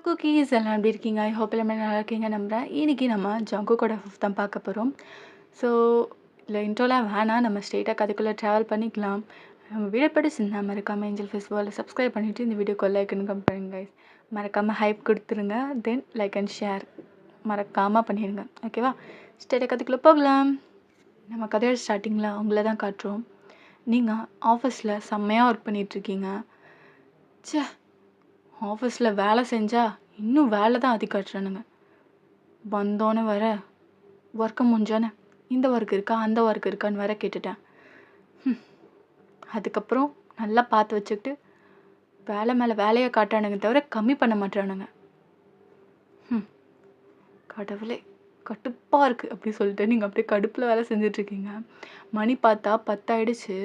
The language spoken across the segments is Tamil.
குக்கீஸ் எல்லாம் எப்படி இருக்கீங்க? ஐ ஹோப் எல்லாமே நல்லா இருக்கீங்க நம்புறேன். இன்னைக்கு நம்ம ஜங்குக்கோட ஃபிஃப்த் தான் பார்க்க போகிறோம். ஸோ இல்லை இன்ட்ரோலாம் வேணாம், நம்ம ஸ்ட்ரெயிட்டாக கதைக்குள்ளே ட்ராவல் பண்ணிக்கலாம். நம்ம வீடியோ பிடிச்சிருந்தா மறக்காமல் ஏஞ்சல் ஃபெஸ்டிவலில் சப்ஸ்கிரைப் பண்ணிவிட்டு இந்த வீடியோக்கு லைக்னு கம் பண்ணுங்க guys. மறக்காமல் ஹைப் கொடுத்துருங்க. தென் லைக் அண்ட் ஷேர் மறக்காமல் பண்ணிடுங்க. ஓகேவா? ஸ்ட்ரெயிட்டாக கதைக்குள்ளே போகலாம். நம்ம கதையோட ஸ்டார்டிங்கில் அவங்கள தான் காட்டுறோம். நீங்கள் ஆஃபீஸில் செம்மையாக ஒர்க் பண்ணிகிட்ருக்கீங்க. ச்சே, ஆஃபீஸில் வேலை செஞ்சால் இன்னும் வேலை தான் அதிகம் காட்டுறானுங்க. வந்தோன்னே வர ஒர்க்கை முடிஞ்சோன்னே இந்த ஒர்க் இருக்கா அந்த ஒர்க் இருக்கான்னு வேற கேட்டுட்டேன். அதுக்கப்புறம் நல்லா பார்த்து வச்சுக்கிட்டு வேலை மேலே வேலையை காட்டுறானுங்க தவிர கம்மி பண்ண மாட்டானுங்க. கடவுளே கடுப்பாக இருக்குது அப்படி சொல்லிட்டு நீங்கள் அப்படியே கடுப்பில் வேலை செஞ்சிட்ருக்கீங்க. மணி பார்த்தா 10 ஆயிடுச்சு.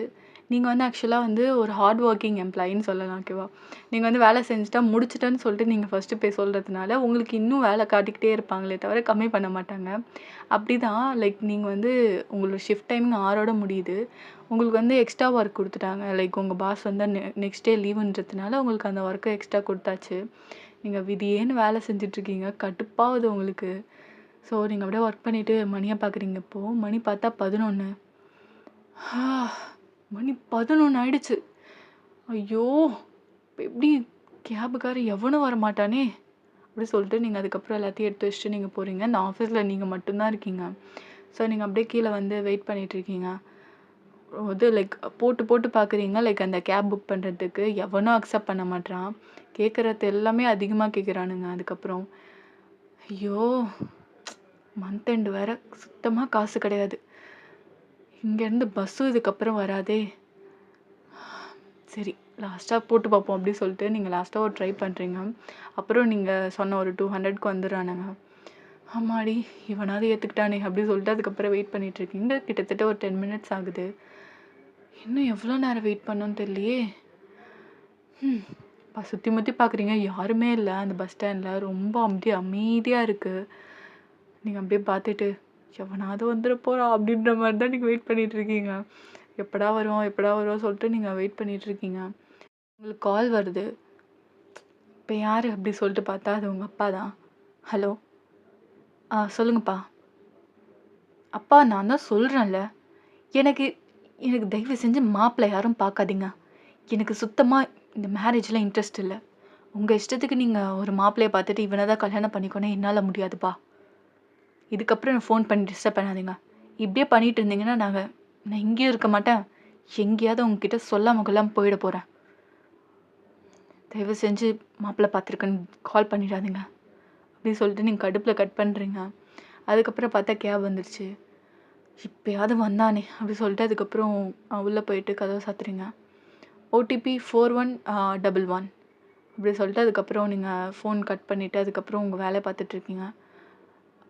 நீங்கள் வந்து ஆக்சுவலாக ஒரு ஹார்ட் ஒர்க்கிங் எம்ப்ளாயின்னு சொல்லலாம். ஓகேவா? நீங்கள் வேலை செஞ்சுட்டா முடிச்சிட்டேன்னு சொல்லிட்டு நீங்கள் ஃபஸ்ட்டு போய் சொல்கிறதுனால உங்களுக்கு இன்னும் வேலை காட்டிக்கிட்டே இருப்பாங்களே தவிர கம்மி பண்ண மாட்டாங்க. அப்படி தான் லைக் நீங்கள் உங்களோட ஷிஃப்ட் டைமிங் 6ஓட முடியுது. உங்களுக்கு எக்ஸ்ட்ரா ஒர்க் கொடுத்துட்டாங்க. லைக் உங்கள் பாஸ் நெக்ஸ்ட் டே லீவுன்றதுனால உங்களுக்கு அந்த ஒர்க்கை எக்ஸ்ட்ரா கொடுத்தாச்சு. நீங்கள் விதியேன்னு வேலை செஞ்சிட்ருக்கீங்க. கடுப்பாகுது உங்களுக்கு. ஸோ நீங்கள் அப்படியே ஒர்க் பண்ணிவிட்டு மணியை பார்க்குறீங்க. இப்போது மணி பார்த்தா 11. மணி 11 ஆயிடுச்சு. ஐயோ, இப்போ எப்படி கேபுக்கார எவனும் வர மாட்டானே அப்படி சொல்லிட்டு நீங்கள் அதுக்கப்புறம் எல்லாத்தையும் எடுத்து வச்சுட்டு நீங்கள் போகிறீங்க. இந்த ஆஃபீஸில் நீங்கள் மட்டும்தான் இருக்கீங்க. ஸோ நீங்கள் அப்படியே கீழே வெயிட் பண்ணிகிட்ருக்கீங்க. லைக் போட்டு பார்க்குறீங்க. லைக் அந்த கேப் புக் பண்ணுறதுக்கு எவனும் அக்செப்ட் பண்ண மாட்டான். கேட்குறது எல்லாமே அதிகமாக கேட்குறானுங்க. அதுக்கப்புறம் ஐயோ, மந்த் எண்டு வேறு சுத்தமாக காசு கிடையாது. இங்கேருந்து பஸ்ஸும் இதுக்கப்புறம் வராதே. சரி, லாஸ்ட்டாக போட்டு பார்ப்போம் அப்படி சொல்லிட்டு நீங்கள் லாஸ்ட்டாக ட்ரை பண்ணுறீங்க. அப்புறம் நீங்கள் சொன்ன ஒரு 200க்கு வந்துடுறானுங்க. ஆமாடி, இவனாவது ஏற்றுக்கிட்டானே அப்படி சொல்லிட்டு அதுக்கப்புறம் வெயிட் பண்ணிகிட்ருக்கீங்க. கிட்டத்தட்ட ஒரு 10 மினிட்ஸ் ஆகுது. இன்னும் எவ்வளோ நேரம் வெயிட் பண்ணோன்னு தெரியலையே. சுற்றி முற்றி பார்க்குறீங்க, யாருமே இல்லை அந்த பஸ் ஸ்டாண்டில். ரொம்ப அப்படியே அமைதியாக இருக்குது. நீங்கள் அப்படியே பார்த்துட்டு எவனாவது வந்துட போகிறா அப்படின்ற மாதிரி தான் நீங்கள் வெயிட் பண்ணிகிட்ருக்கீங்க. எப்படா வருவோம் சொல்லிட்டு நீங்கள் வெயிட் பண்ணிகிட்ருக்கீங்க. உங்களுக்கு கால் வருது. இப்போ யார் அப்படி சொல்லிட்டு பார்த்தா அது உங்கள் அப்பா தான். ஹலோ, சொல்லுங்கப்பா. அப்பா, நான் தான் சொல்கிறேன்ல, எனக்கு தயவு செஞ்சு மாப்பிள்ளை யாரும் பார்க்காதீங்க. எனக்கு சுத்தமாக இந்த மேரேஜில் இன்ட்ரெஸ்ட் இல்லை. உங்கள் இஷ்டத்துக்கு நீங்கள் ஒரு மாப்பிள்ளையை பார்த்துட்டு இவனை தான் கல்யாணம் பண்ணிக்கணும் என்னால் முடியாதுப்பா. இதுக்கப்புறம் நான் ஃபோன் பண்ணி டிஸ்டர்ப் பண்ணாதீங்க. இப்படியே பண்ணிகிட்டு இருந்தீங்கன்னா நான் எங்கேயும் இருக்க மாட்டேன். எங்கேயாவது உங்ககிட்ட சொல்லாமல் கொள்ளாமல் போயிட போகிறேன். தயவு செஞ்சு மாப்பிள்ளை பார்த்துருக்குன்னு கால் பண்ணிடாதீங்க அப்படின்னு சொல்லிட்டு நீங்கள் கடுப்பில் கட் பண்ணுறீங்க. அதுக்கப்புறம் பார்த்தா கேப் வந்துடுச்சு. இப்போயாவது வந்தானே அப்படி சொல்லிட்டு அதுக்கப்புறம் உள்ளே போயிட்டு கதவை சாத்துறீங்க. OTP 4111 அப்படி சொல்லிட்டு அதுக்கப்புறம் நீங்கள் ஃபோன் கட் பண்ணிவிட்டு அதுக்கப்புறம் உங்கள் வேலையை பார்த்துட்ருக்கீங்க.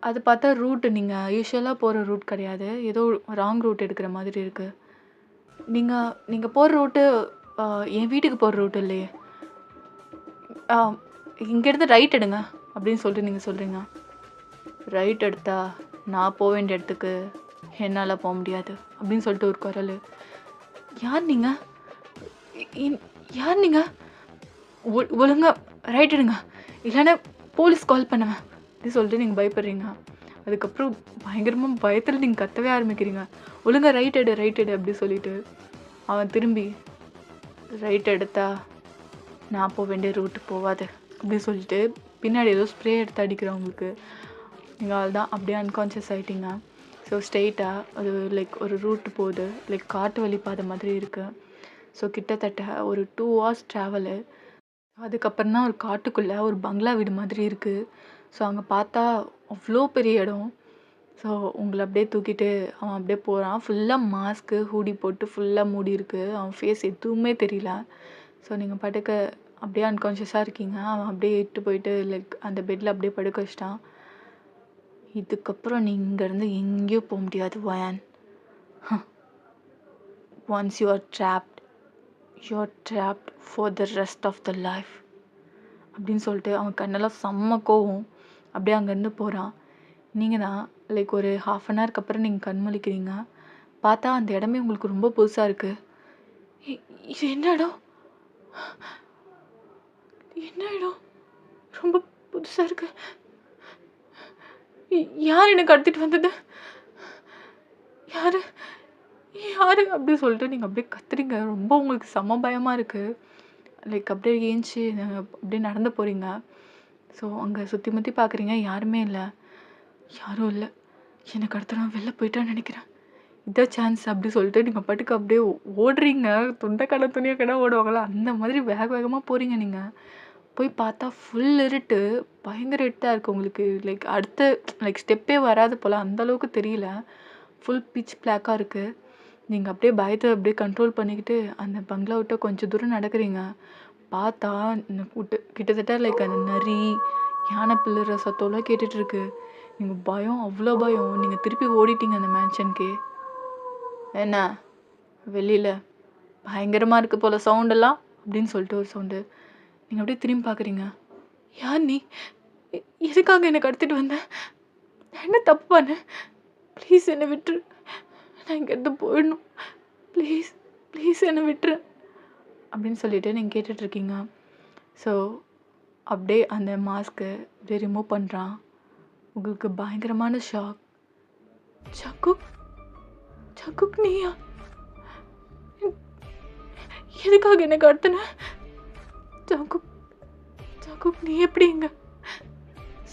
அது பார்த்தா ரூட்டு நீங்கள் யூஸ்வலாக போகிற ரூட் கிடையாது. ஏதோ ராங் ரூட் எடுக்கிற மாதிரி இருக்குது. நீங்கள் போகிற ரூட்டு என் வீட்டுக்கு போகிற ரூட் இல்லையே. இங்கேருந்து ரைட் எடுங்க அப்படின்னு சொல்லிட்டு நீங்கள் சொல்கிறீங்க. ரைட் எடுத்தா நான் போக வேண்டிய இடத்துக்கு என்னால் போக முடியாது அப்படின்னு சொல்லிட்டு ஒரு குரல். யார் நீங்கள் ஒழுங்கா ரைட் எடுங்க, இல்லைன்னா போலீஸ் கால் பண்ணுவேன் அப்படின்னு சொல்லிட்டு நீங்கள் பயப்படுறீங்க. அதுக்கப்புறம் பயங்கரமாக பயத்தில் நீங்கள் கத்தவே ஆரம்பிக்கிறீங்க. ஒழுங்கா ரைட் எடு அப்படி சொல்லிட்டு அவன் திரும்பி ரைட் எடுத்தா நான் போக வேண்டிய ரூட்டு போகாது அப்படி சொல்லிட்டு பின்னாடி ஏதோ ஸ்ப்ரே எடுத்து அடிக்கிறவங்களுக்கு நீங்கள் அவள்தான் அப்படியே அன்கான்ஷியஸ் ஆகிட்டீங்க. ஸோ ஸ்ட்ரெயிட்டாக அது லைக் ஒரு ரூட்டு போகுது. லைக் காட்டு வழி பாதை மாதிரி இருக்குது. ஸோ கிட்டத்தட்ட ஒரு 2 hours ட்ராவலு. அதுக்கப்புறம் தான் ஒரு காட்டுக்குள்ளே ஒரு பங்களா வீடு மாதிரி இருக்குது. ஸோ அங்கே பார்த்தா அவ்வளோ பெரிய இடம். ஸோ உங்களை அப்படியே தூக்கிட்டு அவன் அப்படியே போகிறான். ஃபுல்லாக மாஸ்க்கு ஹூடி போட்டு ஃபுல்லாக மூடி இருக்குது. அவன் ஃபேஸ் எதுவுமே தெரியல. ஸோ நீங்கள் பாட்டுக்கு அப்படியே அன்கான்ஷியஸாக இருக்கீங்க. அவன் அப்படியே இட்டு போயிட்டு லைக் அந்த பெட்டில் அப்படியே படுக்க வச்சிட்டான். இதுக்கப்புறம் நீ இங்கேருந்து எங்கேயும் போக முடியாது வயான். Once you are trapped for the rest of the life அப்படின்னு சொல்லிட்டு அவன் கண்ணெல்லாம் செம்ம கோவம். அப்படியே அங்கேருந்து போகிறான். நீங்கள் தான் லைக் ஒரு 1/2 an hourக்கு அப்புறம் நீங்கள் கண் முழிக்கிறீங்க. பார்த்தா அந்த இடமே உங்களுக்கு ரொம்ப புதுசாக இருக்குது. இது என்ன இடம்? ரொம்ப புதுசாக இருக்கு. யார் என்னை கடத்திட்டு வந்தது? யாரு யாரு அப்படின்னு சொல்லிட்டு நீங்கள் அப்படியே கத்துறீங்க. ரொம்ப உங்களுக்கு செம்ம பயமாக இருக்குது. லைக் அப்படியே ஏஞ்சி அப்படியே நடந்து போகிறீங்க. ஸோ அங்கே சுற்றி முற்றி பார்க்குறீங்க, யாருமே இல்லை. யாரும் இல்லை. என்னை கடத்தினா வெளில போயிட்டான்னு நினைக்கிறேன். இதான் சான்ஸ் அப்படி சொல்லிட்டு நீங்கள் பாட்டுக்கு அப்படியே ஓடுறீங்க. துண்டை கடை துணியை கடை ஓடுவாங்களா அந்த மாதிரி வேக வேகமாக போகிறீங்க. நீங்கள் போய் பார்த்தா ஃபுல் இருட்டு, பயங்கர இருட்டாக இருக்குது உங்களுக்கு. லைக் அடுத்த லைக் ஸ்டெப்பே வராது போல், அந்தளவுக்கு தெரியல. ஃபுல் பிச் பிளாக்காக இருக்குது. நீங்கள் அப்படியே பயத்தை அப்படியே கண்ட்ரோல் பண்ணிக்கிட்டு அந்த பங்களா விட்டு கொஞ்சம் தூரம் நடக்கிறீங்க. பார்த்தா கிட்டத்தட்ட லைக் அந்த நரி, யானை பிள்ளைற சத்தம்லாம் கேட்டுட்ருக்கு. நீங்கள் பயம், அவ்வளோ பயம். நீங்கள் திருப்பி ஓடிட்டீங்க அந்த மேன்ஷனுக்கே. என்ன வெளியில் பயங்கரமாக இருக்குது போல் சவுண்டெல்லாம் அப்படின்னு சொல்லிட்டு ஒரு சவுண்டு. நீங்கள் அப்படியே திரும்பி பார்க்குறீங்க. யார் நீ? எதுக்காக என்னை கடத்திட்டு வந்தேன்? என்ன தப்பு பண்ணேன்? ப்ளீஸ் என்னை விட்டுரு. நான் இங்கேருந்து போயிடணும். ப்ளீஸ் ப்ளீஸ் என்னை விட்டுரு அப்படின்னு சொல்லிட்டு நீங்கள் கேட்டுட்ருக்கீங்க. ஸோ அப்படியே அந்த மாஸ்க்கு அப்படியே ரிமூவ் பண்ணுறான். உங்களுக்கு பயங்கரமான ஷாக். சக்குக் சக்குக் நீயா? எதுக்காக என்னை கடத்தின? சக்குக் சக்குக் நீ எப்படி இங்க?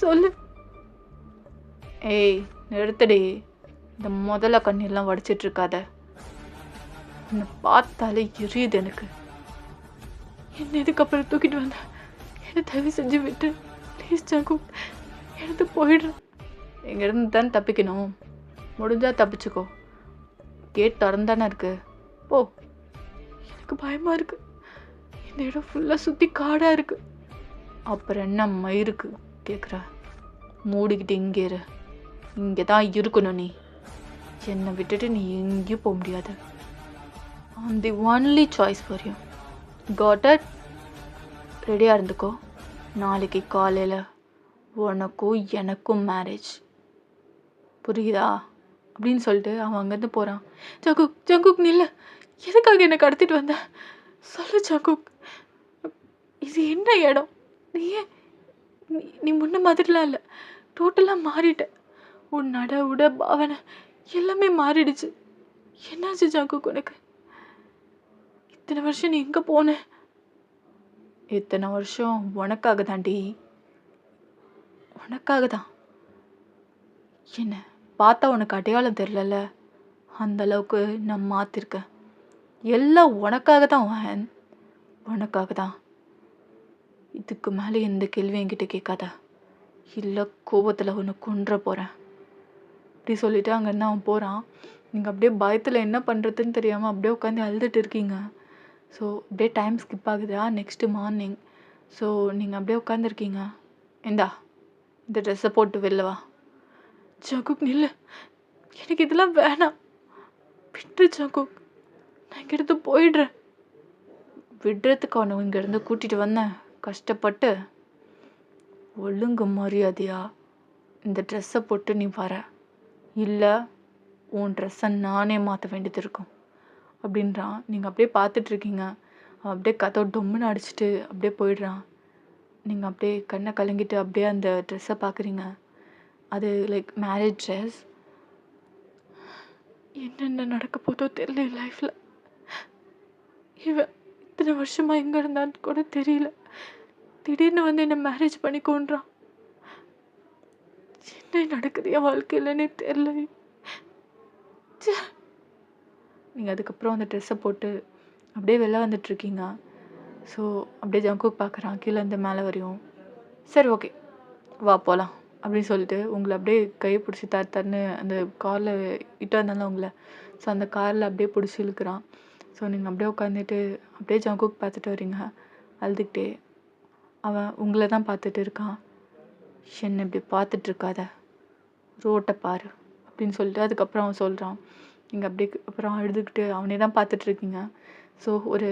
சொல்லு. ஏய் நிறுத்தடி. இந்த முதல்ல கண்ணெல்லாம் வடிச்சிட்டு இருக்காத. என்னை பார்த்தாலே எரியுது எனக்கு. என்ன இதுக்கப்புறம் தூக்கிட்டு வந்த? என்னை தயவு செஞ்சு விட்டு ப்ளீஸ் சக்குக். எடுத்து போயிடுறேன். இங்கேருந்து தான் தப்பிக்கணும். முடிஞ்சால் தப்பிச்சுக்கோ. கேட் திறந்தானே இருக்கு. போ. எனக்கு பயமாக இருக்கு. இந்த இடம் ஃபுல்லாக சுற்றி காடாக இருக்கு. அப்புறம் என்ன மயிருக்கு கேட்குற? மூடிக்கிட்டு இங்கே இரு. இங்கே தான் இருக்கணும். நீ என்னை விட்டுட்டு நீ எங்கேயும் போக முடியாது. I'm the only choice for you. Got it? ரெடியாக இருந்துக்கோ. நாளைக்கு காலையில் உனக்கும் எனக்கும் மேரேஜ். புரியுதா? அப்படின்னு சொல்லிட்டு அவன் அங்கேருந்து போகிறான். சக்குக் சக்குக் நில்ல. எதுக்காக என்னை கடத்திட்டு வந்த? சொல்லு சக்குக். இது என்ன இடம்? நீ ஏன் நீ முன்ன மாதிரிலாம் இல்லை. டோட்டலாக மாறிட்ட. உன் நட உட பாவனை எல்லாமே மாறிடுச்சு. என்னாச்சு சக்குக் உனக்கு? இத்தனை வருஷம் நீ எங்கே போன? இத்தனை வருஷம் உனக்காக தாண்டி. உனக்காக தான். என்ன பார்த்தா உனக்கு அடையாளம் தெரிலல, அந்த அளவுக்கு நான் மாற்றிருக்கேன். எல்லாம் உனக்காக தான் வான். உனக்காக தான். இதுக்கு மேலே எந்த கேள்வி என்கிட்ட கேட்காத. இல்லை கோபத்தில் உன்னை கொன்ற போகிறேன் அப்படி சொல்லிட்டு அங்கேருந்து அவன் போகிறான். நீங்கள் அப்படியே பயத்தில் என்ன பண்ணுறதுன்னு தெரியாமல் அப்படியே உட்காந்து அழுதுட்டு இருக்கீங்க. ஸோ அப்படியே டைம் ஸ்கிப் ஆகுதா நெக்ஸ்ட்டு மார்னிங். ஸோ நீங்கள் அப்படியே உட்காந்துருக்கீங்க. இந்தா இந்த ட்ரெஸ்ஸை போட்டு வெளில வா. ஜகுக் நில்லு. எனக்கு இதெல்லாம் வேணாம். விட்டுரு ஜகுக். நான் இங்கேருந்து போயிடுறேன். விடுறதுக்கு அவனை இங்கேருந்து கூட்டிகிட்டு வந்தேன் கஷ்டப்பட்டு. ஒழுங்கு மரியாதையா இந்த ட்ரெஸ்ஸை போட்டு நீ வர, இல்லை உன் ட்ரெஸ்ஸை நானே மாற்ற வேண்டியது இருக்கும் அப்படின்றான். நீங்கள் அப்படியே பார்த்துட்ருக்கீங்க. அவன் அப்படியே கதவை டொம்முன்னு அடிச்சுட்டு அப்படியே போயிடுறான். நீங்கள் அப்படியே கண்ணை கலங்கிட்டு அப்படியே அந்த ட்ரெஸ்ஸை பார்க்குறீங்க. அது லைக் மேரேஜ் ட்ரெஸ். என்னென்ன நடக்க போதோ தெரியல லைஃப்பில். இவன் இத்தனை வருஷமாக எங்கே இருந்தான்னு கூட தெரியல. திடீர்னு வந்து என்னை மேரேஜ் பண்ணிக்கோன்றான். என்ன நடக்குது என் வாழ்க்கையிலன்னே தெரியல. நீங்கள் அதுக்கப்புறம் அந்த ட்ரெஸ்ஸை போட்டு அப்படியே வெளில வந்துட்டுருக்கீங்க. ஸோ அப்படியே ஜங்குக் பார்க்குறான் கீழே இருந்து மேலே வரையும். சரி ஓகே வா போகலாம் அப்படின்னு சொல்லிட்டு உங்களை அப்படியே கையை பிடிச்சி தருன்னு அந்த காரில் இட்டு வந்தாலும் உங்களை. ஸோ அந்த காரில் அப்படியே பிடிச்சி இழுக்கிறான். ஸோ நீங்கள் அப்படியே உட்காந்துட்டு அப்படியே ஜங்குக் பார்த்துட்டு வரீங்க அழுதுகிட்டே. அவன் உங்களை தான் பார்த்துட்டு இருக்கான். என்னை இப்படி பார்த்துட்ருக்காத, ரோட்டை பாரு அப்படின்னு சொல்லிட்டு அதுக்கப்புறம் அவன் சொல்கிறான். நீங்கள் அப்படியே அப்புறம் அழுதுகிட்டு அவனே தான் பார்த்துட்ருக்கீங்க. ஸோ ஒரு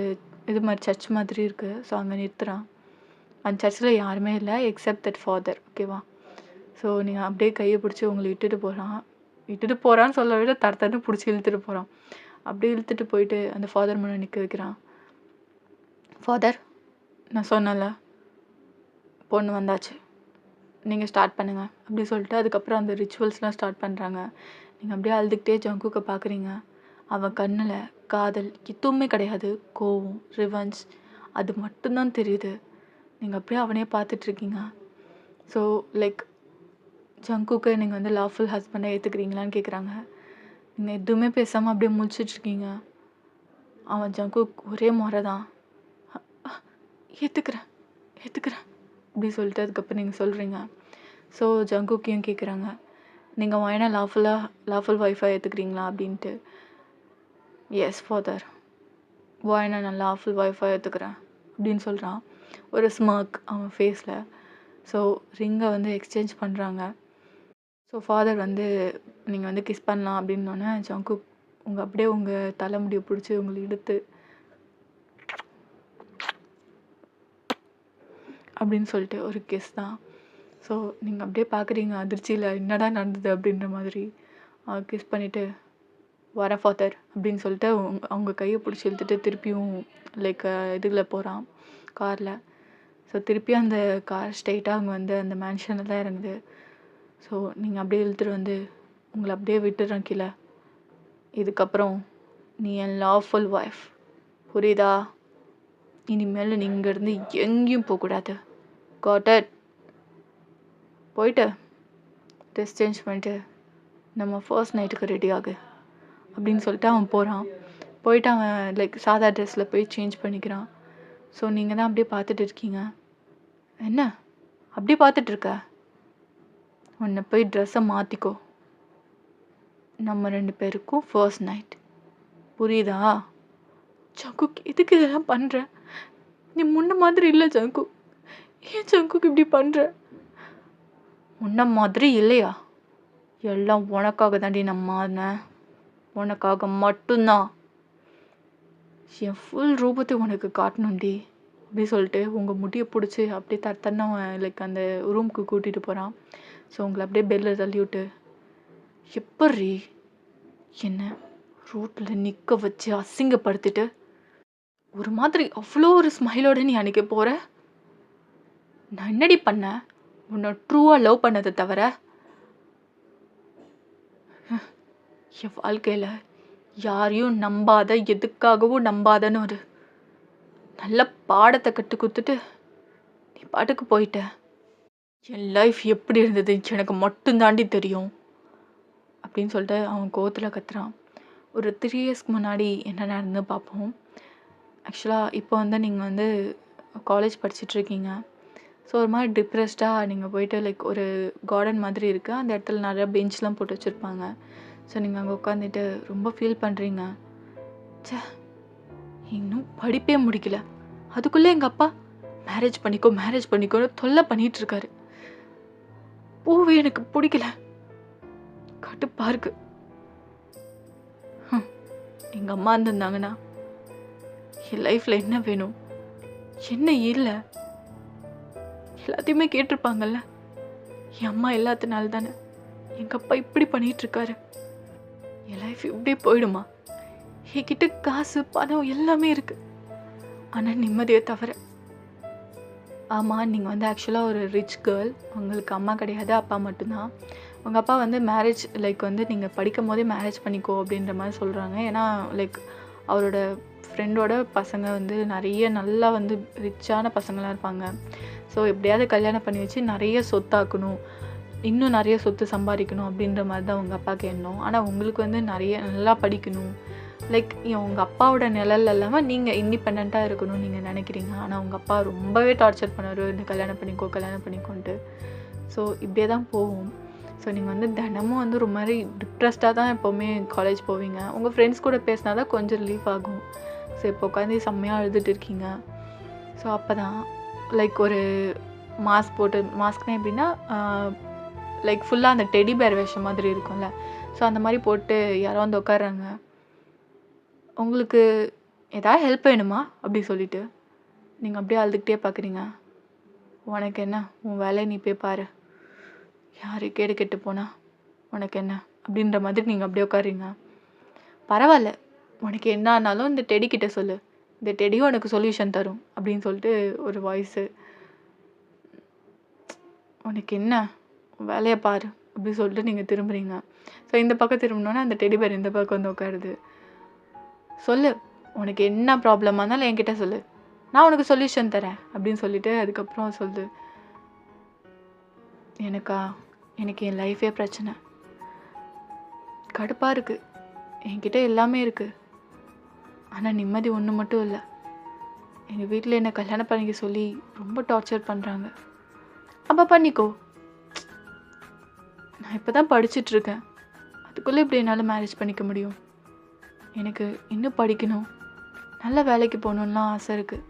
இது மாதிரி சர்ச் மாதிரி இருக்குது. ஸோ அங்கே நிறுத்துகிறான். அந்த சர்ச்சில் யாருமே இல்லை எக்ஸப்ட் தட் ஃபாதர். ஓகேவா? ஸோ நீங்கள் அப்படியே கையை பிடிச்சி உங்களை இட்டுட்டு போகிறான்னு சொல்ல விட தரத்தன்னு பிடிச்சி இழுத்துட்டு போகிறான். அப்படியே இழுத்துட்டு போயிட்டு அந்த ஃபாதர் முன்னே நிற்க வைக்கிறான். ஃபாதர், நான் சொன்னல பொண்ணு வந்தாச்சு. நீங்கள் ஸ்டார்ட் பண்ணுங்க அப்படி சொல்லிட்டு அதுக்கப்புறம் அந்த ரிச்சுவல்ஸ்லாம் ஸ்டார்ட் பண்ணுறாங்க. நீங்கள் அப்படியே அழுதுகிட்டே ஜங்குக்கை பார்க்குறீங்க. அவன் கண்ணில் காதல் எதுவுமே கிடையாது, கோவம், ரிவெஞ்ச் அது மட்டும்தான் தெரியுது. நீங்கள் அப்படியே அவனே பார்த்துட்ருக்கீங்க. ஸோ லைக் ஜங்குக்கை நீங்கள் வந்து லாஃபுல் ஹஸ்பண்டை ஏற்றுக்கிறீங்களான்னு கேட்குறாங்க. நீங்கள் எதுவுமே பேசாமல் அப்படியே முழிச்சிட்ருக்கீங்க. அவன் ஜங்குக் ஒரே முறை தான் ஏற்றுக்கிறேன் ஏற்றுக்கிறேன் அப்படி சொல்லிட்டு அதுக்கப்புறம் நீங்கள் சொல்கிறீங்க. ஸோ ஜங்குக்கையும் கேட்குறாங்க, நீங்கள் வாயினா லாஃபுல் ஒய்ஃபாக ஏற்றுக்கிறீங்களா அப்படின்ட்டு. எஸ் ஃபாதர், வாயினா நான் லாஃபுல் ஒய்ஃபாக ஏற்றுக்கிறேன் அப்படின்னு சொல்கிறான், ஒரு ஸ்மர்க் அவன் ஃபேஸில். ஸோ ரிங்கை வந்து எக்ஸ்சேஞ்ச் பண்ணுறாங்க. ஸோ ஃபாதர் வந்து நீங்கள் வந்து கிஸ் பண்ணலாம் அப்படின்னோடனே ஜங்குக் அப்படியே உங்கள் தலைமுடியை பிடிச்சி உங்களை இழுத்து அப்படின்னு சொல்லிட்டு ஒரு கிஸ் தான். ஸோ நீங்கள் அப்படியே பார்க்குறீங்க அதிர்ச்சியில் என்னடா நடந்தது அப்படின்ற மாதிரி. கிஸ் பண்ணிவிட்டு வர ஃபாதர் அப்படின்னு சொல்லிட்டு அவங்க கையை பிடிச்சி இழுத்துட்டு திருப்பியும் லைக் இதில் போகிறான் காரில். ஸோ திருப்பியும் அந்த கார் ஸ்ட்ரெயிட்டாக அங்கே வந்து அந்த மேன்ஷனில் தான் இறங்குது. ஸோ நீங்கள் அப்படியே இழுத்துட்டு வந்து உங்களை அப்படியே விட்டுறேன் கீழே. இதுக்கப்புறம் நீ என் லாஃபுல் ஒய்ஃப், புரியுதா? இனிமேல் நீ இங்கேருந்து எங்கேயும் போகக்கூடாது. Got it? போயிட்டு ட்ரெஸ் சேஞ்ச் பண்ணிட்டு நம்ம ஃபர்ஸ்ட் நைட்டுக்கு ரெடி ஆகு அப்படின்னு சொல்லிட்டு அவன் போகிறான். போயிட்டு அவன் லைக் சாதா ட்ரெஸ்ஸில் போய் சேஞ்ச் பண்ணிக்கிறான். ஸோ நீங்கள் தான் அப்படியே பார்த்துட்டு இருக்கீங்க. என்ன அப்படியே பார்த்துட்ருக்க? உன்னை போய் ட்ரெஸ்ஸை மாற்றிக்கோ. நம்ம 2 பேருக்கும் ஃபர்ஸ்ட் நைட், புரியுதா? ஜங்குக் எதுக்கு இதெல்லாம் பண்ணுற? நீ முன்ன மாதிரி இல்லை ஜங்குக். ஏன் ஜங்குக் இப்படி பண்ணுற? முன்ன மாதிரி இல்லையா? எல்லாம் உனக்காக தாண்டி நான் மாறினேன், உனக்காக மட்டும்தான். என் ஃபுல் ரூபத்தை உனக்கு காட்டணும்டி அப்படி சொல்லிட்டு உங்கள் முடியை பிடிச்சி அப்படியே தத்தன்னு லைக் அந்த ரூமுக்கு கூட்டிகிட்டு போகிறான். ஸோ உங்களை அப்படியே பெல்லில் தள்ளி விட்டு, எப்படி என்ன ரோட்டில் நிற்க வச்சு அசிங்கப்படுத்திட்டு ஒரு மாதிரி அவ்வளோ ஒரு ஸ்மைலோட நீ அன்றைக்கி போகிற? நான் என்னடி பண்ணேன்? உன்னை ட்ரூவாக லவ் பண்ணதை தவிர என் வாழ்க்கையில் யாரையும் நம்பாத, எதுக்காகவும் நம்பாதன்னு ஒரு நல்ல பாடத்தை கற்று கொடுத்துட்டு நீ பாட்டுக்கு போயிட்ட. என் லைஃப் எப்படி இருந்தது எனக்கு மட்டும்தாண்டி தெரியும் அப்படின்னு சொல்லிட்டு அவன் கோவத்தில் கத்துறான். ஒரு 3 இயர்ஸ்க்கு முன்னாடி என்ன நடந்து பார்ப்போம். ஆக்சுவலாக இப்போ வந்து நீங்கள் வந்து காலேஜ் படிச்சிட்ருக்கீங்க. ஸோ ஒரு மாதிரி டிப்ரெஸ்டாக நீங்கள் போயிட்டு லைக் ஒரு கார்டன் மாதிரி இருக்குது, அந்த இடத்துல நிறையா பெஞ்ச்லாம் போட்டு வச்சுருப்பாங்க. ஸோ நீங்கள் அங்கே உட்காந்துட்டு ரொம்ப ஃபீல் பண்ணுறீங்க. சே, இன்னும் படிப்பே முடிக்கல, அதுக்குள்ளே எங்கள் அப்பா மேரேஜ் பண்ணிக்கோன்னு தொல்லை பண்ணிகிட்ருக்காரு. பூவே எனக்கு பிடிக்கல, கடுப்பாக இருக்கு. எங்கள் அம்மா இருந்திருந்தாங்கன்னா என் லைஃப்பில் என்ன வேணும் என்ன இல்லை எல்லாத்தையுமே கேட்டிருப்பாங்கல்ல. என் அம்மா எல்லாத்தினால தானே எங்கள் அப்பா இப்படி பண்ணிகிட்ருக்காரு. என் லைஃப் இப்படி போயிடுமா? என்கிட்ட காசு பணம் எல்லாமே இருக்குது, ஆனால் நிம்மதியை தவிர. ஆமாம், நீங்கள் வந்து ஆக்சுவலாக ஒரு ரிச் கேர்ள், உங்களுக்கு அம்மா கிடையாது, அப்பா மட்டும்தான். உங்கள் அப்பா வந்து மேரேஜ் லைக் வந்து நீங்கள் படிக்கும் போதே மேரேஜ் பண்ணிக்கோ அப்படின்ற மாதிரி சொல்கிறாங்க. ஏன்னா லைக் அவரோட ஃப்ரெண்டோட பசங்க வந்து நிறைய நல்லா வந்து ரிச்சான பசங்களாம் இருப்பாங்க. ஸோ எப்படியாவது கல்யாணம் பண்ணி வச்சு நிறைய சொத்தாக்கணும், இன்னும் நிறைய சொத்து சம்பாதிக்கணும் அப்படின்ற மாதிரி தான் உங்கள் அப்பாவுக்கு எண்ணம். ஆனால் உங்களுக்கு வந்து நிறைய நல்லா படிக்கணும், லைக் உங்கள் அப்பாவோட நிழல் இல்லாமல் நீங்கள் இண்டிபெண்ட்டாக இருக்கணும்னு நீங்கள் நினைக்கிறீங்க. ஆனால் உங்கள் அப்பா ரொம்பவே டார்ச்சர் பண்ணுவார், இந்த கல்யாணம் பண்ணிக்கோன்ட்டு. ஸோ இப்படியே தான் போகும். ஸோ நீங்கள் வந்து தினமும் வந்து ஒரு மாதிரி டிப்ரெஸ்டாக தான் எப்போவுமே காலேஜ் போவீங்க. உங்கள் ஃப்ரெண்ட்ஸ் கூட பேசினா தான் கொஞ்சம் ரிலீஃப் ஆகும். ஸோ இப்போ உட்காந்து செம்மையாக அழுதுட்டு இருக்கீங்க. ஸோ அப்போ தான் லைக் ஒரு மாஸ்க்னால் எப்படின்னா லைக் ஃபுல்லாக அந்த டெடி பேர் வேஷம் மாதிரி இருக்கும்ல, ஸோ அந்த மாதிரி போட்டு யாரோ வந்து உட்காடுறாங்க. உங்களுக்கு எதாவது ஹெல்ப் வேணுமா அப்படி சொல்லிவிட்டு நீங்கள் அப்படியே அழுதுகிட்டே பார்க்குறீங்க. உனக்கு என்ன, உன் வேலையை நீ போய் பாரு, யார் கேடு கெட்டு போனா உனக்கு என்ன அப்படின்ற மாதிரி நீங்கள் அப்படியே உட்காருங்க. பரவாயில்ல, உனக்கு என்ன ஆனாலும் இந்த டெடிக்கிட்ட சொல்லு, இந்த டெடியும் உனக்கு சொல்யூஷன் தரும் அப்படின்னு சொல்லிட்டு ஒரு வாய்ஸு. உனக்கு என்ன வேலையை பாரு அப்படி சொல்லிட்டு நீங்கள் திரும்புறீங்க. ஸோ இந்த பக்கம் திரும்பினோன்னே அந்த டெடி பேர் இந்த பக்கம் வந்து உட்காருது. சொல்லு, உனக்கு என்ன ப்ராப்ளமாக இருந்தாலும் என்கிட்ட சொல்லு, நான் உனக்கு சொல்யூஷன் தரேன் அப்படின்னு சொல்லிட்டு அதுக்கப்புறம் சொல்லுது, எனக்கு என் லைஃபே பிரச்சனை, கடுப்பாக இருக்குது, என்கிட்ட எல்லாமே இருக்குது, ஆனால் நிம்மதி ஒன்று மட்டும் இல்லை. எங்கள் வீட்டில் என்னை கல்யாணம் பண்ணிக்க சொல்லி ரொம்ப டார்ச்சர் பண்ணுறாங்க. அப்போ பண்ணிக்கோ, நான் இப்போ தான் படிச்சுட்ருக்கேன், அதுக்குள்ளே இப்படி என்னால் மேரேஜ் பண்ணிக்க முடியும். எனக்கு இன்னும் படிக்கணும், நல்ல வேலைக்கு போகணுன்னுலாம் ஆசை இருக்குது.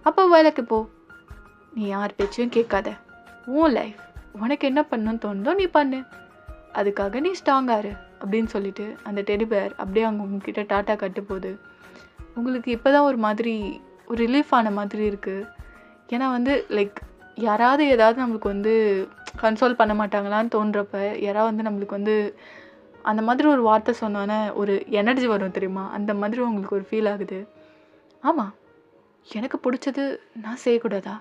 அப்போ வேலைக்கு போ, நீ யார் பேச்சையும் கேட்காத, உன் லைஃப் உனக்கு என்ன பண்ணணும்னு தோணுதோ நீ பண்ணு, அதுக்காக நீ ஸ்ட்ராங்காரு அப்படின்னு சொல்லிட்டு அந்த டெடி பேர் அப்படியே அவங்க உங்ககிட்ட டாட்டா கட்டு போகுது. உங்களுக்கு இப்போ தான் ஒரு மாதிரி ஒரு ரிலீஃப் ஆன மாதிரி இருக்குது. ஏன்னா வந்து லைக் யாராவது ஏதாவது நம்மளுக்கு வந்து கன்சோல் பண்ண மாட்டாங்களான்னு தோன்றப்ப யாராவது வந்து நம்மளுக்கு வந்து அந்த மாதிரி ஒரு வார்த்தை சொன்னோன்னே ஒரு எனர்ஜி வரும் தெரியுமா, அந்த மாதிரி உங்களுக்கு ஒரு ஃபீல் ஆகுது. ஆமாம், எனக்கு பிடிச்சது நான் செய்யக்கூடாதா,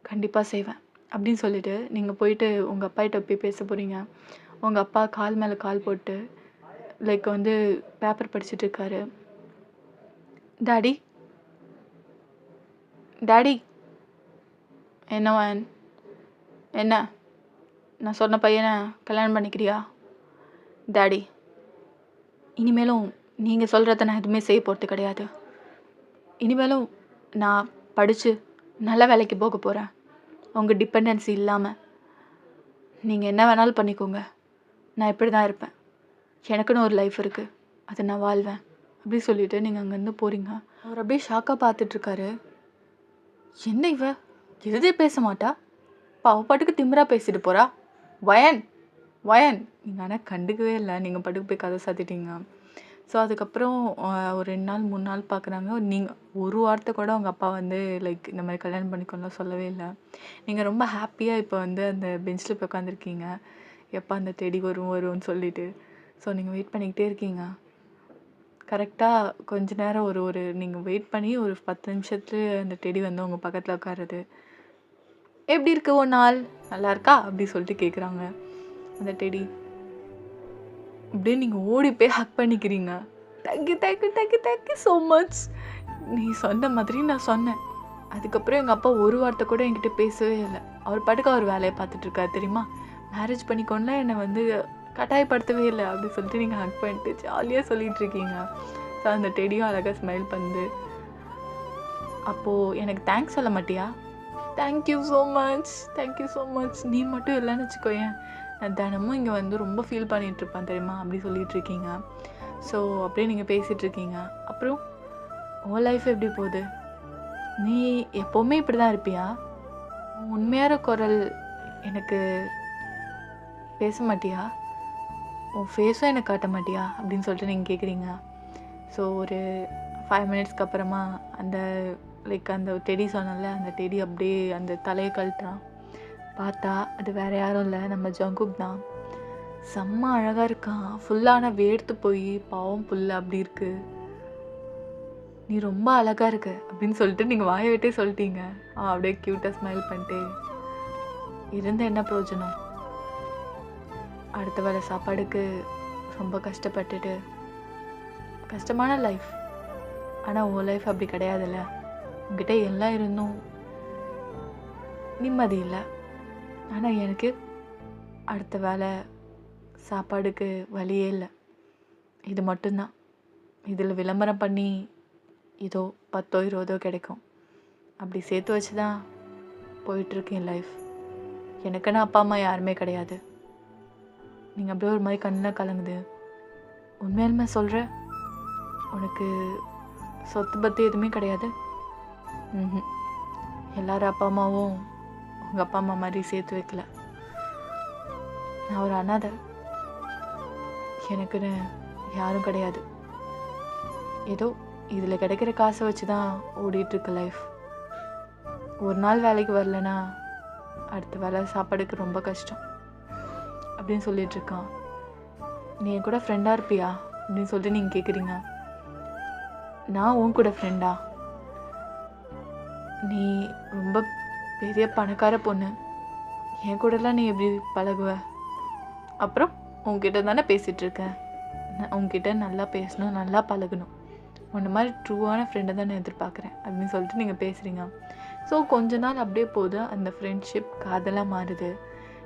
கண்டிப்பாக செய்வேன் அப்படின்னு சொல்லிட்டு நீங்கள் போயிட்டு உங்கள் அப்பாகிட்ட போய் பேச போகிறீங்க. உங்கள் அப்பா கால் மேலே கால் போட்டு லைக் வந்து பேப்பர் படிச்சுட்டு இருக்காரு. டாடி, டாடி, என்னவன் என்ன, நான் சொன்ன பையனை கல்யாணம் பண்ணிக்கிறியா? டாடி, இனிமேலும் நீங்கள் சொல்கிறத நான் எதுவுமே செய்ய போகிறது கிடையாது. இனிமேலும் நான் படித்து நல்ல வேலைக்கு போக போகிறேன், உங்கள் டிபெண்டன்சி இல்லாமல். நீங்கள் என்ன வேணாலும் பண்ணிக்கோங்க, நான் இப்படி தான் இருப்பேன், எனக்குன்னு ஒரு லைஃப் இருக்குது, அதை நான் வாழ்வேன் அப்படி சொல்லிவிட்டு நீங்கள் அங்கேருந்து போகிறீங்க. அவர் அப்படியே ஷாக்காக பார்த்துட்ருக்காரு. என்ன இவ எதுதே பேச மாட்டா, அவ பாட்டுக்கு திமிரா பேசிட்டு போகிறா, வயன் வயன். நீங்கள் ஆனால் கண்டுக்கவே இல்லை, நீங்கள் பாட்டுக்கு போய் கதை சாத்திட்டீங்க. ஸோ அதுக்கப்புறம் ஒரு 2 நாள் 3 நாள் பார்க்குறாங்க. நீங்கள் ஒரு வார்த்தை கூட உங்கள் அப்பா வந்து லைக் இந்த மாதிரி கல்யாணம் பண்ணிக்கணும்லாம் சொல்லவே இல்லை. நீங்கள் ரொம்ப ஹாப்பியாக இப்போ வந்து அந்த பெஞ்சில் போய் உட்காந்துருக்கீங்க, எப்போ அந்த தேடி வரும்னு சொல்லிட்டு. ஸோ நீங்கள் வெயிட் பண்ணிக்கிட்டே இருக்கீங்க. கரெக்டாக கொஞ்ச நேரம் ஒரு நீங்கள் வெயிட் பண்ணி ஒரு 10 நிமிஷத்துல அந்த டெடி வந்து உங்கள் பக்கத்தில் உட்காருது. எப்படி இருக்கு ஒரு நாள், நல்லா இருக்கா அப்படி சொல்லிட்டு கேட்குறாங்க அந்த டெடி. அப்படியே நீங்கள் ஓடி போய் ஹக் பண்ணிக்கிறீங்க. Thank you thank you thank you thank you so much, நீ சொன்ன மாதிரி நான் சொன்னேன். அதுக்கப்புறம் எங்கள் அப்பா ஒரு வார்த்தை கூட என்கிட்ட பேசவே இல்லை. அவர் பாட்டுக்கு அவர் வேலையை பார்த்துட்ருக்காரு தெரியுமா. மேரேஜ் பண்ணிக்கோன்னா என்னை வந்து கட்டாயப்படுத்தவே இல்லை அப்படி சொல்லிட்டு நீங்கள் ஹக் பண்ணிட்டு ஜாலியாக சொல்லிகிட்ருக்கீங்க. ஸோ அந்த டெடியும் அழகாக ஸ்மைல் பண்ணுது. அப்போது எனக்கு தேங்க்ஸ் சொல்ல மாட்டியா? Thank you so much, thank you so much. நீ மட்டும் இல்லைன்னு வச்சுக்கோயேன், நான் தினமும் இங்கே வந்து ரொம்ப ஃபீல் பண்ணிகிட்ருப்பேன் தெரியுமா அப்படி சொல்லிகிட்ருக்கீங்க. ஸோ அப்படியே நீங்கள் பேசிகிட்ருக்கீங்க. அப்புறம் உன் லைஃப் எப்படி போகுது? நீ எப்போவுமே இப்படி தான் இருப்பியா? உண்மையான குரல் எனக்கு பேச மாட்டியா? உன் ஃபேஸும் எனக்கு காட்ட மாட்டியா அப்படின்னு சொல்லிட்டு நீங்கள் கேட்குறீங்க. ஸோ ஒரு 5 மினிட்ஸ்க்கு அப்புறமா அந்த லைக் அந்த டெடி சொன்னல, அந்த டெடி அப்படியே அந்த தலையை கழட்டுறான். பார்த்தா அது வேறு யாரும் இல்லை, நம்ம ஜங்குக் தான். செம்ம அழகாக இருக்கான், ஃபுல்லான வேர்த்து போய் பாவம் புல்ல அப்படி இருக்கு. நீ ரொம்ப அழகாக இருக்க அப்படின்னு சொல்லிட்டு நீங்கள் வாயை விட்டே சொல்லிட்டீங்க. அப்படியே க்யூட்டாக ஸ்மைல் பண்ணிட்டு, இருந்த என்ன பிரயோஜனம், அடுத்த வேளை சாப்பாடுக்கு ரொம்ப கஷ்டப்பட்டுட்டு, கஷ்டமான லைஃப். ஆனால் உன் லைஃப் அப்படி கிடையாதுல்ல, உங்ககிட்ட எல்லாம் இருந்தும் நிம்மதி இல்லை. ஆனால் எனக்கு அடுத்த வேளை சாப்பாடுக்கு வழியே இல்லை. இது மட்டும்தான், இதில் விளம்பரம் பண்ணி ஏதோ 10 20 கிடைக்கும், அப்படி சேர்த்து வச்சு தான் போயிட்டுருக்கேன் லைஃப். எனக்குன்னு அப்பா அம்மா யாருமே கிடையாது. நீங்கள் அப்படியே ஒரு மாதிரி கண்ணில் கலங்குது. உண்மையாலுமே சொல்கிற, உனக்கு சொத்து பற்றி எதுவுமே கிடையாது? எல்லாரும் அப்பா அம்மாவும் உங்கள் அப்பா அம்மா மாதிரி சேர்த்து வைக்கல. நான் ஒரு அனாதை, எனக்குன்னு யாரும் கிடையாது. ஏதோ இதில் கிடைக்கிற காசை வச்சு தான் ஓடிட்டுருக்கு லைஃப். ஒரு நாள் வேலைக்கு வரலன்னா அடுத்த வேலை சாப்பாடுக்கு ரொம்ப கஷ்டம் அப்படின்னு சொல்லிகிட்ருக்கான். நீ என் கூட ஃப்ரெண்டாக இருப்பியா அப்படின்னு சொல்லிட்டு நீங்கள் கேட்குறீங்க. நான் உன் கூட ஃப்ரெண்டா? நீ ரொம்ப பெரிய பணக்கார பொண்ணு, என் கூடலாம் நீ எப்படி பழகுவ? அப்புறம் உன்கிட்ட தானே பேசிகிட்டு இருக்கேன். உன்கிட்ட நல்லா பேசணும், நல்லா பழகணும். உன்ன மாதிரி ட்ரூவான ஃப்ரெண்டை தான் நான் எதிர்பார்க்குறேன் அப்படின்னு சொல்லிட்டு நீங்கள் பேசுகிறீங்க. ஸோ கொஞ்ச நாள் அப்படியே போகுது. அந்த ஃப்ரெண்ட்ஷிப் காதலாக மாறுது.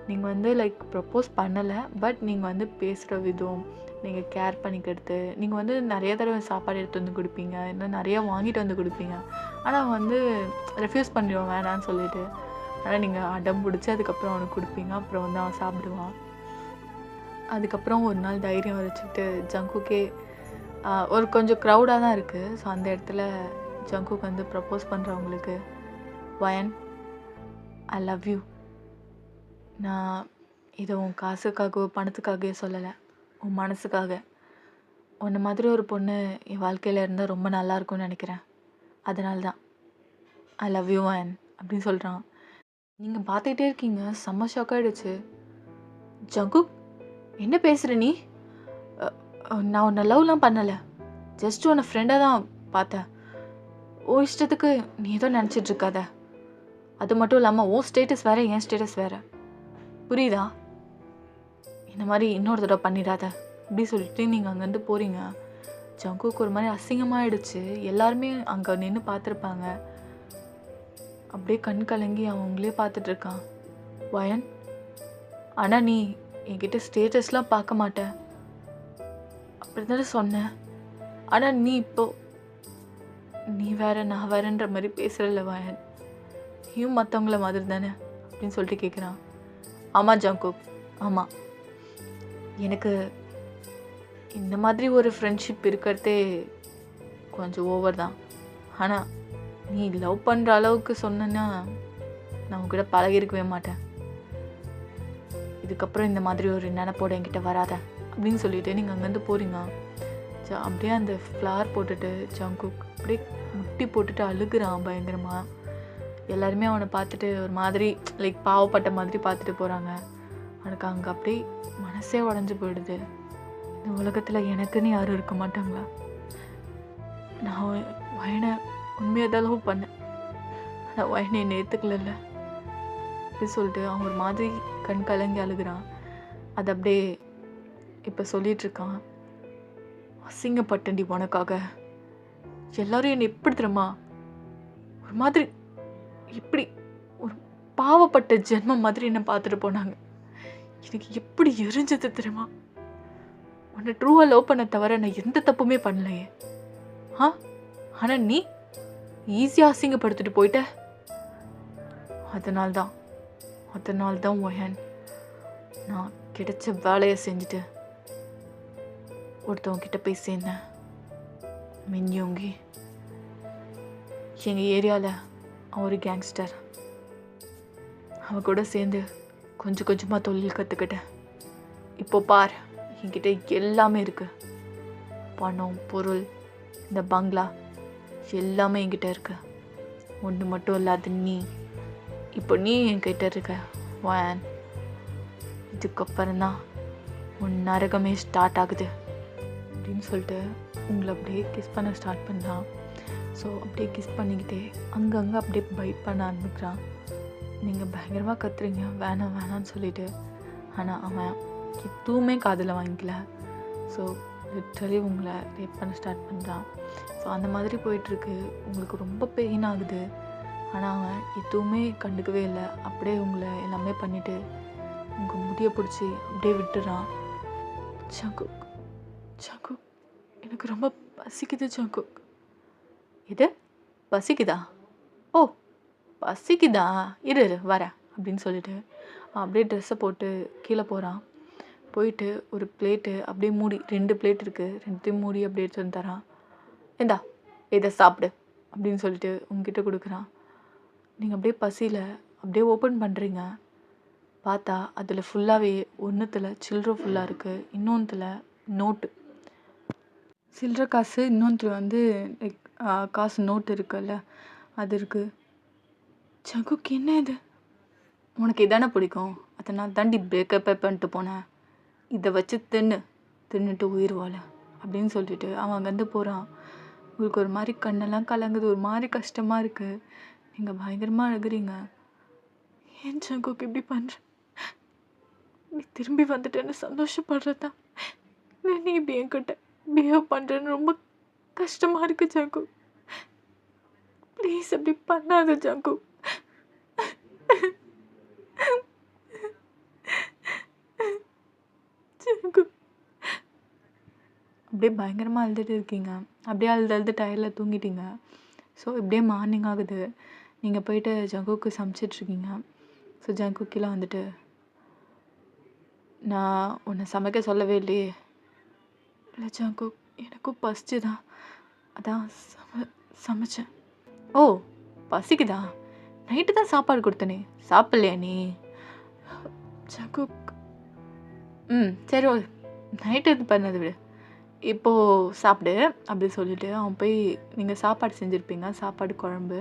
நீங்கள் வந்து லைக் ப்ரப்போஸ் பண்ணலை, பட் நீங்கள் வந்து பேசுகிற விதம், நீங்கள் கேர் பண்ணிக்கிறது, நீங்கள் வந்து நிறைய தடவை சாப்பாடு எடுத்து வந்து கொடுப்பீங்க, இன்னும் நிறையா வாங்கிட்டு வந்து கொடுப்பீங்க. ஆனால் அவன் வந்து ரெஃப்யூஸ் பண்ணிடுவான் வேணான்னு சொல்லிட்டு. ஆனால் நீங்கள் அடம் பிடிச்சி அதுக்கப்புறம் அவனுக்கு கொடுப்பீங்க. அப்புறம் வந்து அவன் சாப்பிடுவான். அதுக்கப்புறம் ஒரு நாள் தைரியம் வச்சுக்கிட்டு ஜங்குக்கே ஒரு கொஞ்சம் க்ரௌடாக தான் இருக்குது. ஸோ அந்த இடத்துல ஜங்குக்கு வந்து ப்ரப்போஸ் பண்ணுறவங்களுக்கு, வயன், ஐ லவ் யூ. நான் இதை உன் காசுக்காகவோ பணத்துக்காகவே சொல்லலை, உன் மனசுக்காக. உன்னை மாதிரி ஒரு பொண்ணு என் வாழ்க்கையில் இருந்தால் ரொம்ப நல்லாயிருக்கும்னு நினைக்கிறேன். அதனால தான் ஐ லவ் யூ வயன் அப்படின்னு சொல்கிறான். நீங்கள் பார்த்துக்கிட்டே இருக்கீங்க. செம்ம ஷாக் ஆகிடுச்சு. ஜங்குக், என்ன பேசுகிற நீ? நான் உன்னை லவ்லாம் பண்ணலை, ஜஸ்ட் உன்னை ஃப்ரெண்டாக தான் பார்த்தேன். ஓ இஷ்டத்துக்கு நீ ஏதோ நினச்சிட்டு இருக்காத. அது மட்டும் இல்லாமல் ஓ ஸ்டேட்டஸ் வேறு, என் ஸ்டேட்டஸ் வேறு, புரியுதா? இந்த மாதிரி இன்னொரு தடவை பண்ணிடாத அப்படி சொல்லிட்டு நீங்கள் அங்கேருந்து போகிறீங்க. ஜங்குக்கு ஒரு மாதிரி அசிங்கமாகிடுச்சு. எல்லாருமே அங்கே நின்று பார்த்துருப்பாங்க. அப்படியே கண் கலங்கி அவங்களே பார்த்துட்டு இருக்கான். வயன், ஆனால் நீ என்கிட்ட ஸ்டேட்டஸ்லாம் பார்க்க மாட்டேன் அப்படி தானே சொன்னேன். ஆனால் நீ இப்போ நீ வேற நான் வேறன்ற மாதிரி பேசுகிறல்ல வயன், நீயும் மற்றவங்கள மாதிரி தானே அப்படின்னு சொல்லிட்டு கேட்குறான். ஆமாம் ஜங்குக், ஆமாம். எனக்கு இந்த மாதிரி ஒரு ஃப்ரெண்ட்ஷிப் இருக்கிறதே கொஞ்சம் ஓவர் தான். ஆனால் நீ லவ் பண்ணுற அளவுக்கு சொன்னா நான் உங்ககிட்ட பழகிருக்கவே மாட்டேன். இதுக்கப்புறம் இந்த மாதிரி ஒரு நினைப்போட என்கிட்ட வராத அப்படின்னு சொல்லிட்டு நீங்கள் அங்கேருந்து போகிறீங்க. அப்படியே அந்த ஃப்ளார் போட்டுட்டு ஜங்குக் அப்படியே முட்டி போட்டுட்டு அழுகுறான் பயங்கரமாக. எல்லாருமே அவனை பார்த்துட்டு ஒரு மாதிரி லைக் பாவப்பட்ட மாதிரி பார்த்துட்டு போகிறாங்க. அவனுக்கு அங்கே அப்படியே மனசே உடஞ்சி போயிடுது. இந்த உலகத்தில் எனக்குன்னு யாரும் இருக்க மாட்டாங்களா? நான் வயனை உண்மையாக தான் லவ் பண்ணேன், ஆனால் வயனை என்னை ஏற்றுக்கல அப்படி சொல்லிட்டு அவன் ஒரு மாதிரி கண் கலங்கி அழுகிறான். அது அப்படியே இப்போ சொல்லிகிட்ருக்கான். அசிங்கப்பட்டண்டி உனக்காக. எல்லாரும் என்னை எப்படி தெரியுமா, ஒரு மாதிரி இப்படி ஒரு பாவப்பட்ட ஜென்மம் மாதிரி என்னை பார்த்துட்டு போனாங்க. எனக்கு எப்படி எரிஞ்சது தெரியுமா? உன்னை ட்ரூவாக லவ் பண்ண தவிர நான் எந்த தப்புமே பண்ணலையே. ஆனால் நீ ஈஸியாக அசிங்கப்படுத்திட்டு போயிட்ட. அதனால்தான் ஒயன் நான் கிடைச்ச வேலையை செஞ்சுட்டு ஒருத்தவங்க கிட்ட போய் சேர்ந்தேன். மின்யோங்கி, எங்கள் ஏரியாவில் அவன் ஒரு கேங்ஸ்டர். அவன் கூட சேர்ந்து கொஞ்சம் கொஞ்சமாக தொழில் கற்றுக்கிட்டேன். இப்போ பார், என்கிட்ட எல்லாமே இருக்குது. பணம், பொருள், இந்த பங்களா எல்லாமே என்கிட்ட இருக்கு. ஒன்று மட்டும் இல்லாத நீ, இப்போ நீ என்கிட்ட இருக்க வயன். இதுக்கப்புறம் தான் உன் நரகமே ஸ்டார்ட் ஆகுது அப்படின்னு சொல்லிட்டு உங்களை அப்படியே கிஸ் பண்ண ஸ்டார்ட் பண்ணுறான். ஸோ அப்படியே கிஸ் பண்ணிக்கிட்டே அங்கங்கே அப்படியே பைட் பண்ண ஆரம்பிக்கிறான். நீங்கள் பயங்கரமாக கத்துறீங்க வேணாம் வேணான்னு சொல்லிட்டு. ஆனால் அவன் எதுவுமே காதில் வாங்கிக்கல. ஸோ லிட்ரலி உங்களை ரேப் பண்ண ஸ்டார்ட் பண்ணுறான். ஸோ அந்த மாதிரி போயிட்டுருக்கு. உங்களுக்கு ரொம்ப பெயின் ஆகுது. ஆனால் அவன் எதுவுமே கண்டுக்கவே இல்லை. அப்படியே உங்களை எல்லாமே பண்ணிவிட்டு உங்கள் முடியை பிடிச்சி அப்படியே விட்டுறான். ஜங்குக், ஜங்குக், எனக்கு ரொம்ப பசிக்குது ஜங்குக். இது பசிக்குதா? ஓ பசிக்குதா, இரு வரேன் அப்படின்னு சொல்லிட்டு அப்படியே ட்ரெஸ்ஸை போட்டு கீழே போகிறான். போயிட்டு ஒரு பிளேட்டு அப்படியே மூடி, 2 பிளேட் இருக்குது, 2த்தையும் மூடி அப்படியே எடுத்து வந்து தரான். ஏண்டா இதை சாப்பிடு அப்படின்னு சொல்லிட்டு உங்ககிட்ட கொடுக்குறான். நீங்கள் அப்படியே பசியில் அப்படியே ஓப்பன் பண்ணுறீங்க. பார்த்தா அதில் ஃபுல்லாகவே ஒன்றுத்தில் சில்லறை ஃபுல்லாக இருக்குது, இன்னொன்றுத்தில் நோட்டு, சில்லறை காசு, இன்னொன்று வந்து லைக் காசு நோட்டு இருக்குல்ல அது இருக்குது. ஜங்குக், என்ன இது? உனக்கு இதானே பிடிக்கும், அதை நான் தாண்டி பிரேக்கப் பண்ணிட்டு போனேன். இதை வச்சு தின்னுட்டு உயிர் வாழ அப்படின்னு சொல்லிட்டு அவன் அங்கேருந்து போகிறான். உங்களுக்கு ஒரு மாதிரி கண்ணெல்லாம் கலங்குது, ஒரு மாதிரி கஷ்டமாக இருக்குது. நீங்கள் பயங்கரமாக அழுகுறீங்க. ஏன் ஜங்குக் இப்படி பண்ற? நீ திரும்பி வந்துட்டேன்னு சந்தோஷப்படுறதா இல்லை நீ இப்படி என்கிட்ட பிஹேவ் பண்ணுறேன்னு ரொம்ப கஷ்டமாக இருக்கு ஜங்குக். ப்ளீஸ் அப்படி பண்ணாத ஜங்குக். ஜங்குக் அப்படியே பயங்கரமாக அழுதுட்டு இருக்கீங்க. அப்படியே அழுது டயரில் தூங்கிட்டீங்க. ஸோ இப்படியே மார்னிங் ஆகுது. நீங்கள் போயிட்டு ஜங்குக்கு சமைச்சிட்ருக்கீங்க. ஸோ ஜங்குக் கீழே வந்துட்டு, நான் உன்னை சமைக்க சொல்லவே இல்லையே. இல்லை ஜங்குக், எனக்கும் பசிச்சு தான், அதான் சமைச்சேன். ஓ, பசிக்குதா? நைட்டு தான் சாப்பாடு கொடுத்தனே, சாப்பிட்லையா நீ? ஜங்குக், சரி நைட்டு இது பண்ணது விடு, இப்போது சாப்பிடு அப்படி சொல்லிவிட்டு அவன் போய், நீங்கள் சாப்பாடு செஞ்சுருப்பீங்க, சாப்பாடு குழம்பு.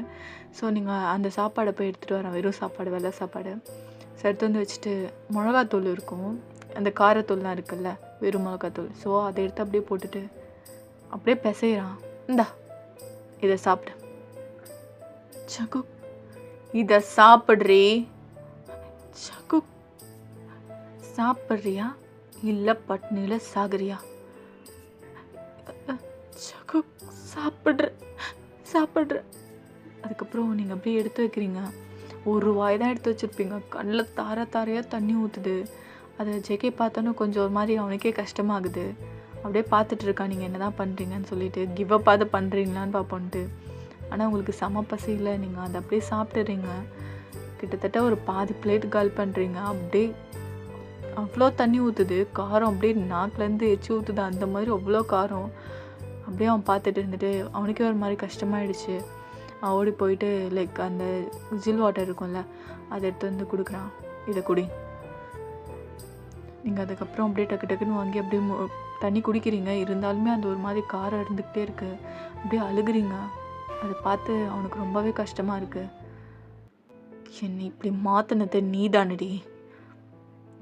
ஸோ நீங்கள் அந்த சாப்பாடை போய் எடுத்துகிட்டு வரான், வெறும் சாப்பாடு, வெள்ளை சாப்பாடு. ஸோ எடுத்து வந்து வச்சுட்டு மிளகாத்தூள் இருக்கும், அந்த காரத்தூள்லாம் இருக்குல்ல, வெறும் மிளகாத்தூள். ஸோ அதை எடுத்து அப்படியே போட்டுட்டு அப்படியே பிசைகிறான். இந்தா இதை சாப்பிடு. ஜங்குக், இதை சாப்பிட்றீ? ஜங்குக், சாப்பிட்றியா இல்லை பட்னியில் சாகுறியா? ஜங்குக், சாப்பிட்ற. அதுக்கப்புறம் நீங்கள் அப்படியே எடுத்து வைக்கிறீங்க. ஒரு வாய் தான் எடுத்து வச்சுருப்பீங்க. கண்ணில் தாரையாக தண்ணி ஊற்றுது. அதை ஜெகே பார்த்தோன்னு கொஞ்சம் ஒரு மாதிரி அவனுக்கே கஷ்டமாகுது. அப்படியே பார்த்துட்டு இருக்கான் நீங்கள் என்ன தான் பண்ணுறீங்கன்னு சொல்லிட்டு, கிவ் அப் ஆகுது பண்ணுறீங்களான்னு பார்ப்போன்ட்டு. ஆனால் உங்களுக்கு செம பசி இல்லை. நீங்கள் அதை அப்படியே சாப்பிட்டுறீங்க. கிட்டத்தட்ட ஒரு பாதி பிளேட் கால் பண்ணுறீங்க. அப்படியே அவ்வளோ தண்ணி ஊற்றுது, காரம் அப்படியே நாக்குலேருந்து எச்சி ஊற்றுது, அந்த மாதிரி அவ்வளோ காரம். அப்படியே அவன் பார்த்துட்டு இருந்துட்டு அவனுக்கே ஒரு மாதிரி கஷ்டமாயிடுச்சு. ஓடி போயிட்டு லைக் அந்த ஜில் வாட்டர் இருக்கும்ல, அதை எடுத்து வந்து கொடுக்குறான். இதை குடி. நீங்கள் அதுக்கப்புறம் அப்படியே டக்கு டக்குன்னு வாங்கி அப்படியே தண்ணி குடிக்கிறீங்க. இருந்தாலுமே அந்த ஒரு மாதிரி காரம் இருந்துக்கிட்டே இருக்குது. அப்படியே அழுகுறீங்க. அதை பார்த்து அவனுக்கு ரொம்பவே கஷ்டமாக இருக்குது. என்னை இப்படி மாற்றினதை நீ தானடி,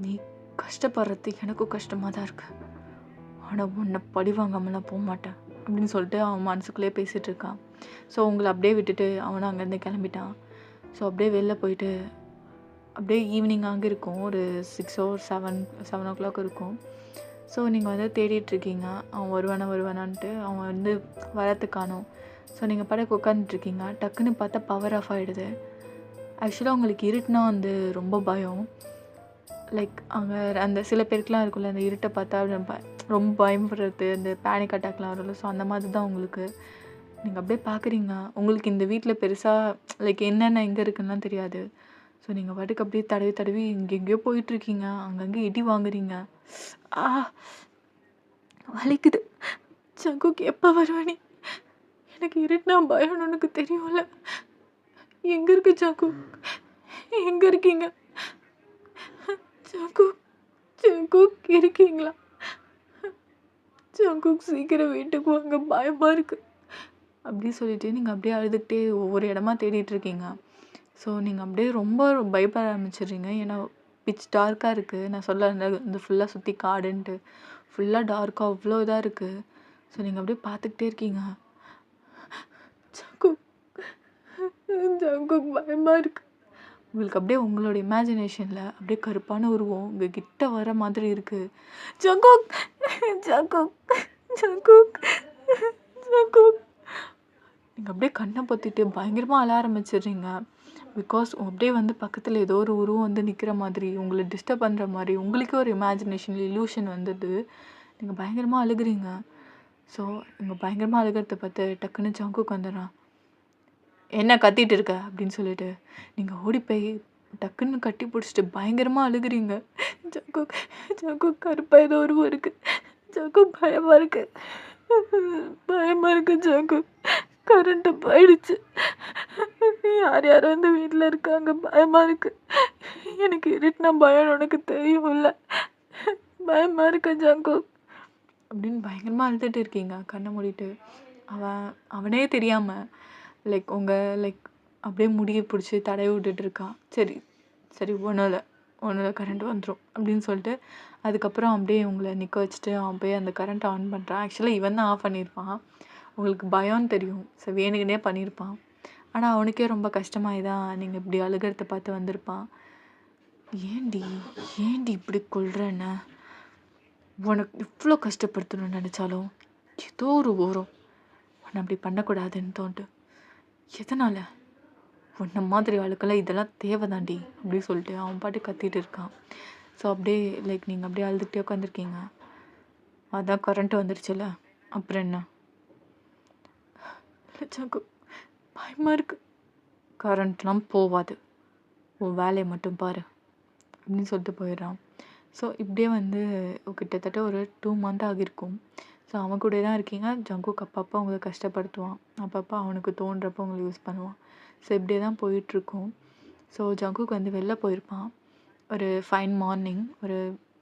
நீ கஷ்டப்படுறது எனக்கும் கஷ்டமாக தான் இருக்குது. ஆனால் உன்னை பழி வாங்காமலாம் போக மாட்டேன் அப்படின்னு சொல்லிட்டு அவன் மனசுக்குள்ளே பேசிகிட்டு இருக்கான். ஸோ உங்களை அப்படியே விட்டுட்டு அவனும் அங்கேருந்து கிளம்பிட்டான். ஸோ அப்படியே வெளில போயிட்டு அப்படியே ஈவினிங் அங்கே இருக்கும், ஒரு 6 or 7 o'clock இருக்கும். ஸோ நீங்கள் வந்து தேடிட்டுருக்கீங்க, அவன் வருவானான்ட்டு. அவன் வந்து வரத்துக்கு காணோம். ஸோ நீங்கள் படக்கு உட்காந்துட்ருக்கீங்க. டக்குன்னு பார்த்தா பவர் ஆஃப் ஆகிடுது. ஆக்சுவலாக உங்களுக்கு இருட்டுனா வந்து ரொம்ப பயம். லைக் அங்கே அந்த சில பேருக்குலாம் இருக்குல்ல, அந்த இருட்டை பார்த்தா ரொம்ப பயப்படுறது, அந்த பேனிக் அட்டாக்லாம் வரும்ல. ஸோ அந்த மாதிரி தான் உங்களுக்கு. நீங்கள் அப்படியே பார்க்குறீங்க. உங்களுக்கு இந்த வீட்டில் பெருசாக லைக் என்னென்ன எங்கே இருக்குன்னுலாம் தெரியாது. ஸோ நீங்கள் பாட்டுக்கு அப்படியே தடவி எங்கெங்கேயோ போயிட்டுருக்கீங்க. அங்கங்கே இடி வாங்குறீங்க. வலிக்குது. ஜங்குக், எப்போ வருவனி? எனக்கு இருட்டுனா பயம்னு உனக்கு தெரியும்ல. எங்கே இருக்கு ஜங்குக்? எங்கே இருக்கீங்க ஜங்குக்? ஜங்குக், இருக்கீங்களா? ஜங்குக், சீக்கிரம் வீட்டுக்கு வாங்க, பயமாக இருக்குது அப்படி சொல்லிட்டு நீங்கள் அப்படியே அழுதுகிட்டே ஒவ்வொரு இடமா தேடிட்டுருக்கீங்க. ஸோ நீங்கள் அப்படியே ரொம்ப பயப்பட ஆரம்பிச்சிடுறீங்க. ஏன்னா பிச் டார்க்காக இருக்குது. நான் சொல்ல இந்த ஃபுல்லாக சுற்றி காடுன்ட்டு ஃபுல்லாக டார்க்காக அவ்வளோ இதாக இருக்குது. ஸோ நீங்கள் அப்படியே பார்த்துக்கிட்டே இருக்கீங்க. ஜங்குக், ஜங்குக், பயமாக இருக்குது. உங்களுக்கு அப்படியே உங்களோட இமேஜினேஷனில் அப்படியே கருப்பான உருவம் உங்கள் கிட்ட வர மாதிரி இருக்குது. Jungkook, Jungkook, Jungkook, Jungkook. நீங்கள் அப்படியே கண்ணை பொத்திட்டு பயங்கரமாக அழ ஆரம்பிச்சிடுறீங்க. பிகாஸ் அப்படியே வந்து பக்கத்தில் ஏதோ ஒரு உருவம் வந்து நிற்கிற மாதிரி, உங்களை டிஸ்டர்ப் பண்ணுற மாதிரி உங்களுக்கே ஒரு இமேஜினேஷன் இல்யூஷன் வந்துடுது. நீங்கள் பயங்கரமாக அழுகுறீங்க. ஸோ நீங்கள் பயங்கரமாக அழுகிறத பார்த்து டக்குன்னு ஜங்குக் வந்துடுறான். என்ன கத்திட்டு இருக்க அப்படின்னு சொல்லிட்டு நீங்கள் ஓடி போய் டக்குன்னு கட்டி பிடிச்சிட்டு பயங்கரமாக அழுகுறீங்க. ஜங்குக், ஜங்குக், கருப்பாக ஏதோ உருவம் இருக்குது. ஜங்குக், பயமாக இருக்குது, பயமாக இருக்குது ஜங்குக். கரண்ட்டு போயிடுச்சு. யார் யாரும் வந்து வீட்டில் இருக்காங்க, பயமாக இருக்குது. எனக்கு இருட்டுனா பயம், உனக்கு தெரியும்ல. பயமாக இருக்கு ஜங்குக் அப்படின்னு பயங்கரமாக அழுதுட்டு இருக்கீங்க கண்ணை மூடிட்டு. அவனே தெரியாமல் லைக் லைக் அப்படியே முடியை பிடிச்சி தடவி விட்டுட்டு இருக்கான். சரி ஒன்றும் கரண்ட் வந்துடும் அப்படின்னு சொல்லிட்டு அதுக்கப்புறம் அப்படியே உங்களை நிற்க வச்சுட்டு அவன் போய் அந்த கரண்ட்டை ஆன் பண்ணுறான். ஆக்சுவலாக இவன் தான் ஆஃப் பண்ணியிருப்பான். உங்களுக்கு பயம்னு தெரியும், ஸோ வேணுக்குனே பண்ணியிருப்பான். ஆனால் அவனுக்கே ரொம்ப கஷ்டமாகி தான் நீங்கள் இப்படி அழுகிறத பார்த்து வந்திருப்பான். ஏன்டி ஏன்டி இப்படி கொள்றேன்னு உனக்கு இவ்வளோ கஷ்டப்படுத்தணும்னு நினச்சாலும் ஏதோ ஒரு ஓரம் உன்னை அப்படி பண்ணக்கூடாதுன்னு தோண்டு. எதனால் உன்ன மாதிரி ஆளுக்கெல்லாம் இதெல்லாம் தேவைதாண்டி அப்படின்னு சொல்லிட்டு அவன் பாட்டு கத்திட்டு இருக்கான். ஸோ அப்படியே லைக் நீங்கள் அப்படியே அழுதுகிட்டே உட்காந்துருக்கீங்க. அதான் கரண்ட்டு வந்துருச்சுல்ல, அப்புறம் என்ன? இல்லை சாக்கு, பயமாக இருக்குது. கரண்ட்லாம் போகாது, உன் வேலையை மட்டும் பாரு அப்படின்னு சொல்லிட்டு போயிடுறான். ஸோ இப்படியே வந்து கிட்டத்தட்ட ஒரு 2 மந்த் ஆகியிருக்கும். ஸோ அவன் கூட தான் இருக்கீங்க. ஜங்குக் அப்பப்போ அவங்களை கஷ்டப்படுத்துவான், அப்பப்போ அவனுக்கு தோன்றப்போ அவங்களை யூஸ் பண்ணுவான். ஸோ இப்படியே தான் போயிட்டுருக்கும். ஸோ ஜங்குக் வந்து வெளில போயிருப்பான். ஒரு ஃபைன் மார்னிங் ஒரு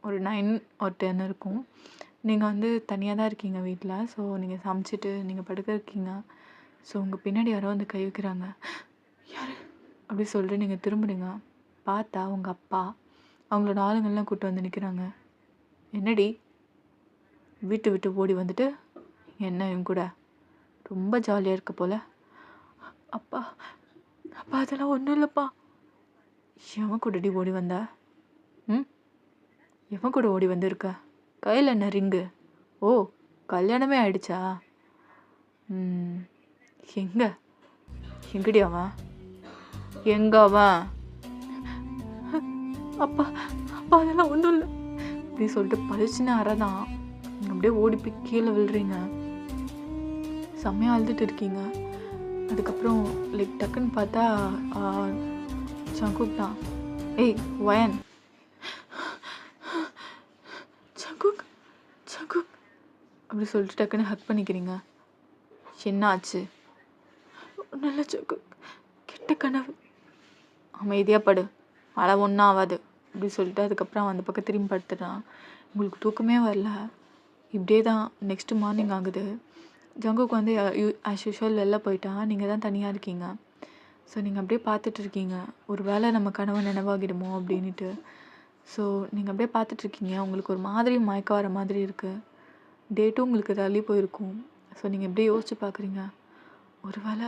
ஒரு 9 or 10 இருக்கும். நீங்கள் வந்து தனியாக தான் இருக்கீங்க வீட்டில். ஸோ நீங்கள் சமைச்சிட்டு நீங்கள் படுக்க இருக்கீங்க. ஸோ உங்கள் பின்னாடி யாரோ வந்து கை வைக்கிறாங்க. யார் அப்படி சொல்லிட்டு நீங்கள் திரும்புறீங்க. பார்த்தா உங்கள் அப்பா அவங்களோட ஆளுங்கள்லாம் கூப்பிட்டு வந்து நிற்கிறாங்க. என்னடி வீட்டு விட்டு ஓடி வந்துட்டு என்ன இவங்க கூட ரொம்ப ஜாலியாக இருக்க போல்? அப்பா அப்பா அதெல்லாம் ஒன்றும் இல்லைப்பா. எவன் கூடடி ஓடி வந்தா? எவன் கூட ஓடி வந்திருக்க? கையில் என்ன ரிங்கு? ஓ, கல்யாணமே ஆயிடுச்சா? எங்க எங்கடி அவன்? எங்க அவன்? அப்பா அப்பா அதெல்லாம் ஒன்றும் இல்லை அப்படி சொல்லிட்டு பழிச்சுன்னு அறதான். நீங்கள் அப்படியே ஓடி போய் கீழே விழுறீங்க. செம்மையாக அழுதுட்டு இருக்கீங்க. அதுக்கப்புறம் லைக் டக்குன்னு பார்த்தா ஜங்குக் தான். ஏய் வயன், ஜங்குக் ஜங்குக் அப்படி சொல்லிட்டு டக்குன்னு ஹக் பண்ணிக்கிறீங்க. என்ன ஆச்சு? நல்ல ஜங்குக், கெட்ட கனவு. அமைதியாக படு, மழை ஒன்றும் ஆகாது அப்படி சொல்லிட்டு அதுக்கப்புறம் அந்த பக்கம் திரும்பி படுத்துட்டான். உங்களுக்கு தூக்கமே வரல. இப்படியே தான் நெக்ஸ்ட்டு மார்னிங் ஆகுது. ஜங்குக் வந்து ஆஸ் யூஷுவல் வெளில போயிட்டான். நீங்கள் தான் தனியாக இருக்கீங்க. ஸோ நீங்கள் அப்படியே பார்த்துட்டு இருக்கீங்க, ஒரு வேளை நம்ம கனவு நினைவாகிடுமோ அப்படின்ட்டு. ஸோ நீங்கள் அப்படியே பார்த்துட்ருக்கீங்க. உங்களுக்கு ஒரு மாதிரி மயக்கம் வர மாதிரி இருக்குது. டேட்டும் உங்களுக்கு தள்ளி போயிருக்கும். ஸோ நீங்கள் எப்படியே யோசிச்சு பார்க்குறீங்க, ஒரு வேளை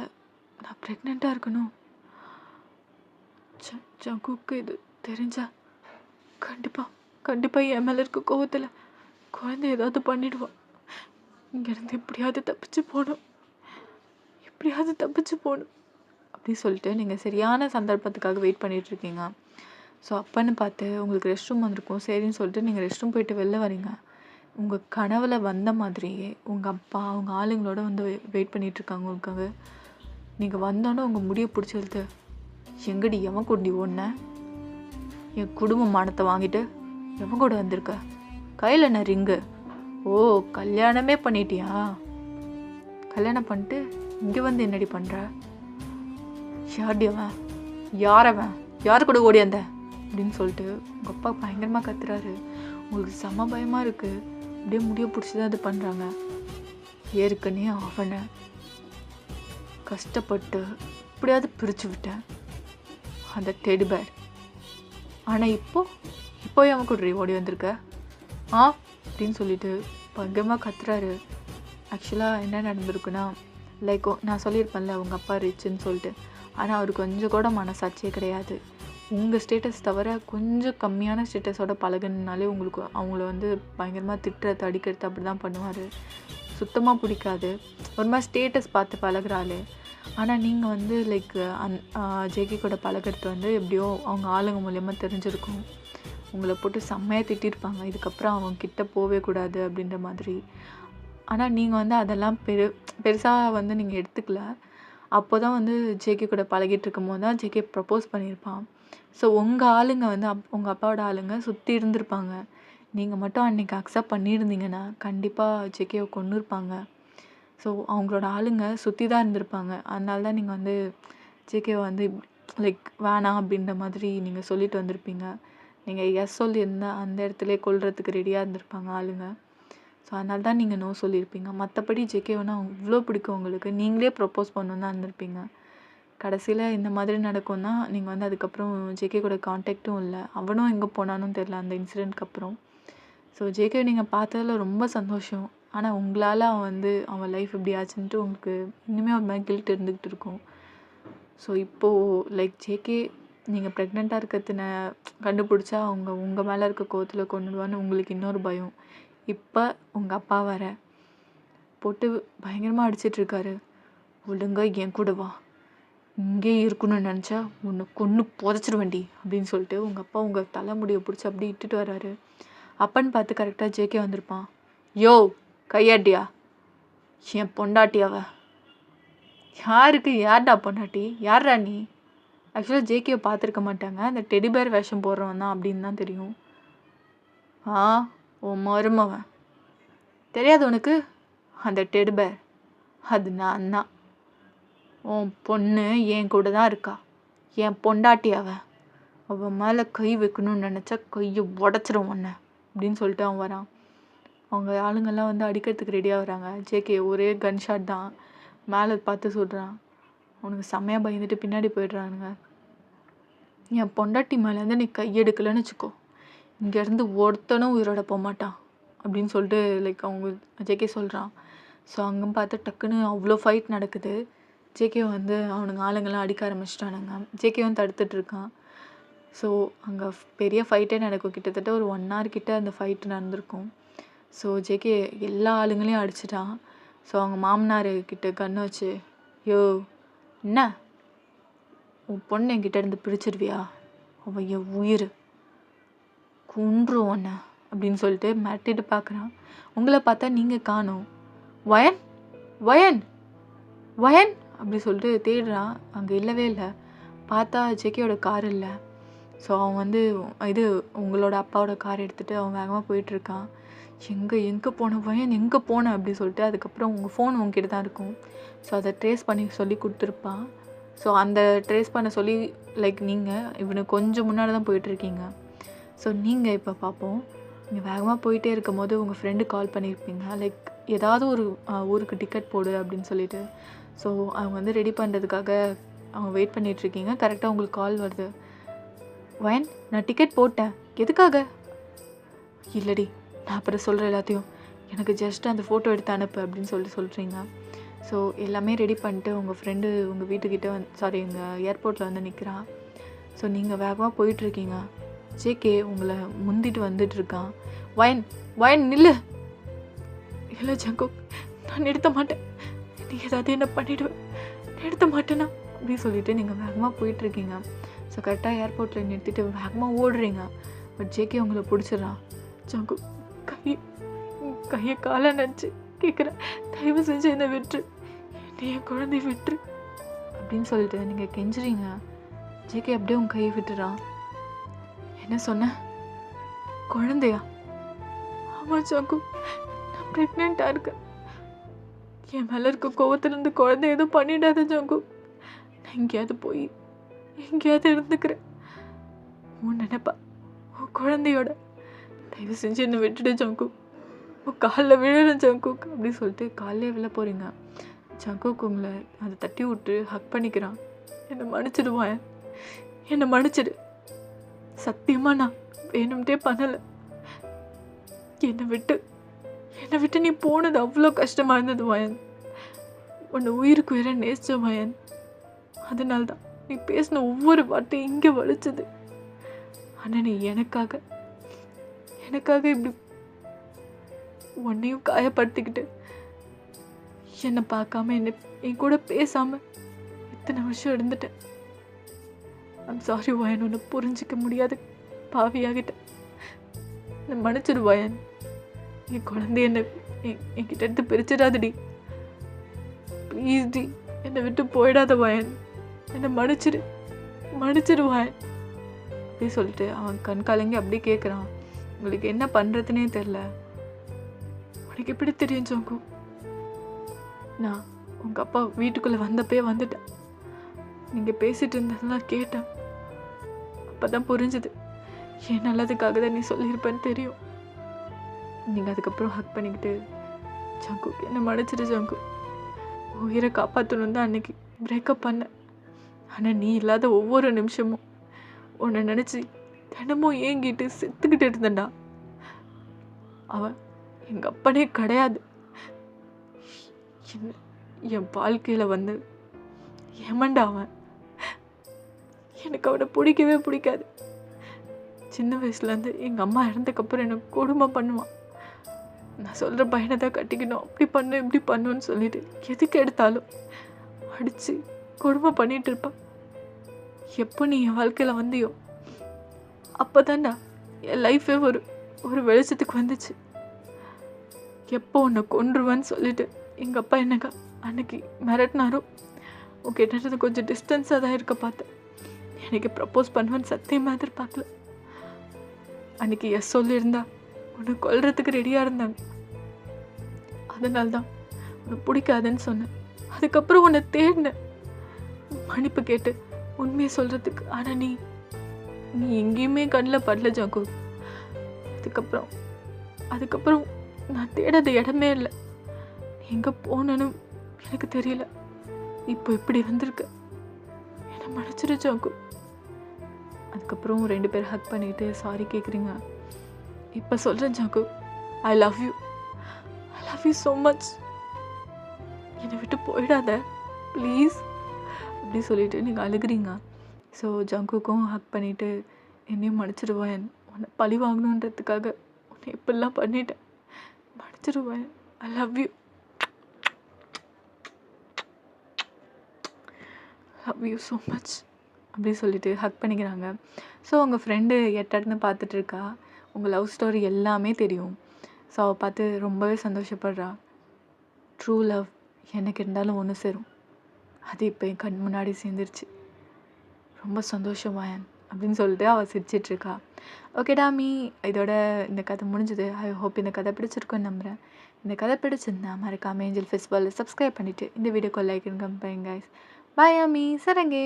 நான் ப்ரெக்னெண்ட்டாக இருக்கணும். ஜங்குக்கு இது தெரிஞ்சா கண்டிப்பாக என் மேலே இருக்க கோவத்தில் குழந்தை ஏதாவது பண்ணிடுவான். இங்கேருந்து எப்படியாவது தப்பிச்சு போகணும் அப்படின்னு சொல்லிட்டு நீங்கள் சரியான சந்தர்ப்பத்துக்காக வெயிட் பண்ணிகிட்ருக்கீங்க. ஸோ அப்போன்னு பார்த்து உங்களுக்கு ரெஸ்ட் ரூம் வந்திருக்கும். சரின்னு சொல்லிட்டு நீங்கள் ரெஸ்ட் ரூம் போயிட்டு வெளில வரீங்க. உங்கள் கனவில் வந்த மாதிரியே உங்கள் அப்பா அவங்க ஆளுங்களோட வந்து வெயிட் பண்ணிகிட்ருக்காங்க உங்களுக்காக. நீங்கள் வந்தோன்னே உங்கள் முடியை பிடிச்சி இழுத்து, எங்கடி எவன் கொண்டி ஓடின? என் குடும்ப மானத்தை வாங்கிட்டு எவன் கூட வந்திருக்க? கையில் என்ன ரிங்கு? ஓ, கல்யாணமே பண்ணிட்டியா? கல்யாணம் பண்ணிட்டு இங்கே வந்து என்னடி பண்ணுற? யார்டி அவன்? யாரவன்? யார் கூட ஓடி வந்த அப்படின்னு சொல்லிட்டு உங்கள் அப்பா பயங்கரமாக கத்துறாரு. உங்களுக்கு செம்ம பயமாக இருக்குது. அப்படியே முடிய பிடிச்சி தான் இது பண்ணுறாங்க. ஏற்கனவே அவனை கஷ்டப்பட்டு எப்படியாவது பிரித்து விட்டேன், அந்த டெடி பேர். ஆனால் இப்போ அவன் கூட ஓடி வந்திருக்க அப்படின்னு சொல்லிட்டு பயங்கரமாக கத்துறாரு. ஆக்சுவலாக என்ன நடந்திருக்குன்னா, லைக் நான் சொல்லியிருப்பேன்ல உங்கள் அப்பா ரிச்சுன்னு சொல்லிட்டு. ஆனால் அவருக்கு கொஞ்சம் கூட மனசாட்சியே கிடையாது. உங்கள் ஸ்டேட்டஸ் தவிர கொஞ்சம் கம்மியான ஸ்டேட்டஸோட பழகுனாலே உங்களுக்கு அவங்கள வந்து பயங்கரமாக திட்டுறது அடிக்கிறது அப்படி தான் பண்ணுவார். சுத்தமாக பிடிக்காது. ஒரு மாதிரி ஸ்டேட்டஸ் பார்த்து பழகுறாள். ஆனால் நீங்கள் வந்து லைக் ஜேகே கூட பழகிறது வந்து எப்படியோ அவங்க ஆளுங்க மூலியமாக தெரிஞ்சிருக்கும். உங்களை போட்டு செம்மையாக திட்டிருப்பாங்க, இதுக்கப்புறம் அவங்க கிட்ட போவே கூடாது அப்படின்ற மாதிரி. ஆனால் நீங்கள் வந்து அதெல்லாம் பெருசாக வந்து நீங்கள் எடுத்துக்கல. அப்போ தான் வந்து ஜேகே கூட பழகிட்டு இருக்கும் போது தான் ஜேகே ப்ரப்போஸ் பண்ணியிருப்பான். ஸோ உங்கள் ஆளுங்க வந்து உங்கள் அப்பாவோட ஆளுங்க சுற்றி இருந்திருப்பாங்க. நீங்கள் மட்டும் அன்றைக்கி அக்செப்ட் பண்ணியிருந்தீங்கன்னா கண்டிப்பாக ஜேகேவை கொன்னிருப்பாங்க. ஸோ அவங்களோட ஆளுங்க சுற்றி தான் இருந்திருப்பாங்க. அதனால தான் நீங்கள் வந்து ஜேகேவை வந்து லைக் வேணாம் அப்படின்ற மாதிரி நீங்கள் சொல்லிட்டு வந்திருப்பீங்க. நீங்கள் எஸ் சொல்லியிருந்தா அந்த இடத்துல கொல்றதுக்கு ரெடியாக இருந்திருப்பாங்க ஆளுங்க. ஸோ அதனால தான் நீங்கள் நோ சொல்லியிருப்பீங்க. மற்றபடி ஜேகேவனா இவ்வளோ பிடிக்கும் உங்களுக்கு, நீங்களே ப்ரப்போஸ் பண்ணணும் தான் இருந்திருப்பீங்க. கடைசியில் இந்த மாதிரி நடக்கும்னா நீங்கள் வந்து அதுக்கப்புறம் ஜேகே கூட கான்டாக்டும் இல்லை. அவனும் எங்கே போனானும் தெரில அந்த இன்சிடெண்ட்க்கு அப்புறம். ஸோ ஜேகே நீங்கள் பார்த்ததில் ரொம்ப சந்தோஷம். ஆனால் உங்களால் அவன் லைஃப் இப்படி ஆச்சுன்ட்டு உங்களுக்கு இன்னுமே ஒரு மாதிரி கில்ட் இருந்துக்கிட்டு இருக்கும். ஸோ இப்போது லைக் ஜேகே நீங்கள் ப்ரெக்னெண்ட்டாக இருக்கிறதுன கண்டுபிடிச்சா அவங்க உங்கள் மேலே இருக்க கோவத்தில் கொன்னுடுவான்னு உங்களுக்கு இன்னொரு பயம். இப்போ உங்கள் அப்பா வர போட்டு பயங்கரமாக அடிச்சிட்ருக்காரு. ஒழுங்கா என் கூட வா, இங்கே இருக்கணும்னு நினச்சா உன்னை கொன்று புதைச்சிருவேண்டி அப்படின்னு சொல்லிட்டு உங்கள் அப்பா உங்கள் தலைமுடியை பிடிச்சி அப்படி இட்டுட்டு வர்றாரு. அப்பன்னு பார்த்து கரெக்டாக ஜேகே வந்திருப்பான். யோ கையாட்டியா, என் பொண்டாட்டியாவ? யாருக்கு யார்டா பொண்டாட்டி? யார்டா நீ? ஆக்சுவலாக ஜேகேவை பார்த்துருக்க மாட்டாங்க. அந்த டெடிபேர் வேஷம் போடுறவன் தான் அப்படின்னு தான் தெரியும். ஆ, உன் மருமவன் தெரியாது உனக்கு? அந்த டெடிபேர் அது நான் தான். உன் பொண்ணு என் கூட தான் இருக்கா, என் பொண்டாட்டி அவன் மேலே கை வைக்கணும்னு நினச்சா கையை உடச்சிரும் உன்னை அப்படின்னு சொல்லிட்டு அவன் வரான். அவங்க ஆளுங்கள்லாம் வந்து அடிக்கிறதுக்கு ரெடியாக வராங்க. ஜேகே ஒரே கன் ஷாட் தான் மேலே பார்த்து சொல்கிறான். அவனுக்கு செம்மையாக பயந்துட்டு பின்னாடி போயிடுறானுங்க. என் பொண்டாட்டி மேலேருந்து நீ கையெடுக்கலன்னு வச்சுக்கோ, இங்கேருந்து ஒருத்தனும் உயிரோட போக மாட்டான் அப்படின்னு சொல்லிட்டு அவங்க ஜேகே சொல்கிறான். ஸோ அங்கே பார்த்து டக்குன்னு அவ்வளோ ஃபைட் நடக்குது. ஜேகே வந்து அவனுங்க ஆளுங்கள்லாம் அடிக்க ஆரம்பிச்சிட்டானுங்க. ஜேகேவும் தடுத்துட்டு இருக்கான். ஸோ அங்கே பெரிய ஃபைட்டே நடக்கும். கிட்டத்தட்ட ஒரு 1 hour கிட்ட அந்த ஃபைட்டு நடந்திருக்கும். ஸோ ஜேகே எல்லா ஆளுங்களையும் அடிச்சிட்டான். ஸோ அவங்க மாமனார் கிட்ட கண்ணை வச்சு, யோ என்ன உன் பொண்ணு என்கிட்ட இருந்து பிரிச்சிருவியா, அவன் என் உயிர், கொன்றும் உன்னை அப்படின்னு சொல்லிட்டு மிரட்டிட்டு பார்க்குறான். உங்களை பார்த்தா நீங்கள் காணோம். வயன் வயன் வயன் அப்படி சொல்லிட்டு தேடுறான். அங்கே இல்லவே இல்லை. பார்த்தா ஜேகேயோட கார் இல்லை. ஸோ அவன் வந்து உங்களோட அப்பாவோட கார் எடுத்துகிட்டு அவன் வேகமாக போயிட்டுருக்கான். எங்கே போன வயன், எங்கே போன அப்படி சொல்லிட்டு. அதுக்கப்புறம் உங்கள் ஃபோன் உங்ககிட்ட தான் இருக்கும். ஸோ அதை ட்ரேஸ் பண்ணி சொல்லி கொடுத்துருப்பான். ஸோ அந்த ட்ரேஸ் பண்ண சொல்லி நீங்கள் இவனுக்கு கொஞ்சம் முன்னாடி தான் போயிட்டுருக்கீங்க. ஸோ நீங்கள் இப்போ பார்ப்போம், நீங்கள் வேகமாக போயிட்டே இருக்கும் போது உங்கள் ஃப்ரெண்டு கால் பண்ணியிருப்பீங்க. ஏதாவது ஒரு ஊருக்கு டிக்கெட் போடு அப்படின்னு சொல்லிட்டு. ஸோ அவங்க வந்து ரெடி பண்ணுறதுக்காக அவங்க வெயிட் பண்ணிகிட்ருக்கீங்க. கரெக்டாக உங்களுக்கு கால் வருது. வயன், நான் டிக்கெட் போட்டேன். எதுக்காக? இல்லடி, நான் அப்புறம் சொல்கிறேன் எல்லாத்தையும். எனக்கு ஜஸ்ட் அந்த ஃபோட்டோ எடுத்து அனுப்பு அப்படின்னு சொல்கிறீங்க. ஸோ எல்லாமே ரெடி பண்ணிட்டு உங்கள் ஃப்ரெண்டு உங்கள் வீட்டுக்கிட்ட எங்கள் ஏர்போர்ட்டில் வந்து நிற்கிறான். ஸோ நீங்கள் வேகமாக போயிட்டுருக்கீங்க. ஜேகே உங்களை முந்திட்டு வந்துட்டுருக்கான். வயன் வயன் நில்லு. இல்லை ஜங்குக், நான் நிறுத்த மாட்டேன். நீ ஏதாவது என்ன பண்ணிவிடுவேன், நிறுத்த மாட்டேன்னா அப்படின்னு சொல்லிட்டு நீங்கள் வேகமாக போயிட்டுருக்கீங்க. ஸோ கரெக்டாக ஏர்போர்ட்டில் நிறுத்திட்டு வேகமாக ஓடுறீங்க. பட் ஜேகே உங்களை பிடிச்சிடறான். ஜங்குக், கையை காலை நினச்சி கேட்குறேன், தயவு செஞ்சு என்னை விட்டுரு, என்னை என் குழந்தைய விட்டுரு அப்படின்னு சொல்லிட்டு நீங்கள் கெஞ்சுறீங்க. ஜேகே அப்படியே உங்கள் கையை விட்டுறான். என்ன சொன்ன? குழந்தையா? ஆமாம் ஜங்கு, நான் ப்ரெக்னெண்ட்டாக இருக்கேன். என் மேலே இருக்க கோவத்துலேருந்து குழந்தை எதுவும் பண்ணிடாத ஜங்கு. நான் எங்கேயாவது இருந்துக்கிறேன். உன் நினைப்பா உன் குழந்தையோட. தயவு செஞ்சு என்னை விட்டுடு ஜங்கு, உன் காலில் விழுறேன் ஜங்குக் அப்படின்னு சொல்லிட்டு காலையே விழ போகிறீங்க. ஜங்குக் உங்களை அதை தட்டி விட்டு ஹக் பண்ணிக்கிறான். என்னை மன்னிச்சிடுவான், என்னை மன்னிச்சிடு. சத்தியமாக நான் வேணும்ட்டே பண்ணலை. என்னை விட்டு நீ போனது அவ்வளோ கஷ்டமாக இருந்தது வயன். உன்னை உயிருக்கு உயிரை நேசிச்ச வயன். அதனால்தான் நீ பேசின ஒவ்வொரு வார்த்தையும் இங்கே வலிச்சது. ஆனால் நீ எனக்காக இப்படி உன்னையும் காயப்படுத்திக்கிட்டு என்னை பார்க்காம என் கூட பேசாமல் இத்தனை வருஷம் இருந்துட்டேன். ஐம் சாரி வயன், உன்னை புரிஞ்சிக்க முடியாது பாவியாகிட்டேன். என்னை மன்னிச்சிடு வயன். என் குழந்தைய என்கிட்ட எடுத்து பிரிச்சிடாதடி ப்ளீஸ் டி. என்னை விட்டு போயிடாத வயன், என்னை மன்னிச்சிடு வயன் அப்படி சொல்லிட்டு அவன் கண் கலங்கி அப்படியே கேட்குறான். உங்களுக்கு என்ன பண்ணுறதுனே தெரில. உனக்கு எப்படி தெரியும் ஜங்கு? நான் உங்கள் அப்பா வீட்டுக்குள்ளே வந்தப்பே வந்துட்டேன். நீங்கள் பேசிகிட்டு இருந்ததெல்லாம் கேட்டேன். அப்போ தான் புரிஞ்சுது என் நல்லதுக்காக தான் நீ சொல்லியிருப்பேன்னு தெரியும். நீங்கள் அதுக்கப்புறம் ஹக் பண்ணிக்கிட்டு, ஜங்கு என்னை மன்னிச்சிடு ஜங்கு, உயிரை காப்பாற்றணும் தான் அன்றைக்கி பிரேக்கப் பண்ணேன். ஆனால் நீ இல்லாத ஒவ்வொரு நிமிஷமும் உன்னை நினச்சி தினமும் ஏங்கிட்டு செத்துக்கிட்டு இருந்தேன்டா. அவன் எங்கள் அப்பனே கிடையாது. என் வாழ்க்கையில் வந்து ஏமாண்டா அவன். எனக்கு அவனை பிடிக்கவே பிடிக்காது. சின்ன வயசுலேருந்து எங்கள் அம்மா இறந்ததுக்கப்புறம் எனக்கு கொடுமை பண்ணுவான். நான் சொல்கிற பையனை தான் கட்டிக்கணும், அப்படி பண்ணு இப்படி பண்ணுன்னு சொல்லிட்டு எதுக்கு எடுத்தாலும் அடித்து கொடுமை பண்ணிகிட்டு இருப்பான். எப்போ நீ என் வாழ்க்கையில் வந்தியோ அப்போ தான்டா என் லைஃபே ஒரு ஒரு வெளிச்சத்துக்கு வந்துச்சு. எப்போ உன்னை கொன்றுவேன்னு சொல்லிட்டு எங்கள் அப்பா எனக்கு அன்னைக்கு மிரட்டினாரோ உங்ககிட்ட கொஞ்சம் டிஸ்டன்ஸாக தான் இருக்க பார்த்தேன். எனக்கு ப்ரப்போஸ் பண்ணுவேன்னு சத்தியமாக எதிர்பார்க்கல. அன்னைக்கு எஸ் சொல்லியிருந்தா உன்னை கொல்றதுக்கு ரெடியாக இருந்தாங்க. அதனால தான் உன்னை பிடிக்காதுன்னு சொன்னேன். அதுக்கப்புறம் உன்னை தேடினேன் மன்னிப்பு கேட்டு உண்மையை சொல்கிறதுக்கு. ஆனால் நீ எங்கேயுமே கண்ணில் படல ஜாக்கு. அதுக்கப்புறம் நான் தேடாத இடமே இல்லை. எங்கே போனேன்னு எனக்கு தெரியல. இப்போ இப்படி வந்திருக்க, என்னை மன்னிச்சிரு ஜாக்கு. அதுக்கப்புறம் 2 பேர் ஹக் பண்ணிட்டு சாரி கேட்குறீங்க. இப்போ சொல்கிறேன் jack, I love you so much. என்னை விட்டு போயிடாத ப்ளீஸ் அப்படி சொல்லிட்டு நீங்கள் அழுகுறீங்க. ஸோ ஜங்குக்கும் ஹக் பண்ணிவிட்டு என்னையும் மன்னிச்சிடுவேன், உன்னை பழி வாங்கணுன்றதுக்காக உன்னை இப்படிலாம் பண்ணிட்டேன், மன்னிச்சிடுவேன், I love you so much அப்படி சொல்லிட்டு ஹக் பண்ணிக்கிறாங்க. ஸோ உங்கள் ஃப்ரெண்டு எட்டன்னு பார்த்துட்டு இருக்கா. உங்கள் லவ் ஸ்டோரி எல்லாமே தெரியும். ஸோ அவள் பார்த்து ரொம்பவே சந்தோஷப்படுறா. ட்ரூ லவ் எனக்கு இருந்தாலும் ஒன்று சேரும், அது இப்போ என் கண் முன்னாடி சேர்ந்துருச்சு, ரொம்ப சந்தோஷமாயன் அப்படின்னு சொல்லிட்டு அவள் சிரிச்சிட்ருக்கா. ஓகேடா மீ, இதோட இந்த கதை முடிஞ்சுது. ஐ ஹோப் இந்த கதை பிடிச்சிருக்குன்னு நம்புகிறேன். இந்த கதை பிடிச்சிருந்தா மறக்காம ஏஞ்சல் ஃபெஸ்டிவலில் சப்ஸ்கிரைப் பண்ணிவிட்டு இந்த வீடியோக்கு லைக் அண்ட் கமெண்ட் பண்ணுங்க. பாய் அம்மி, சரங்கே.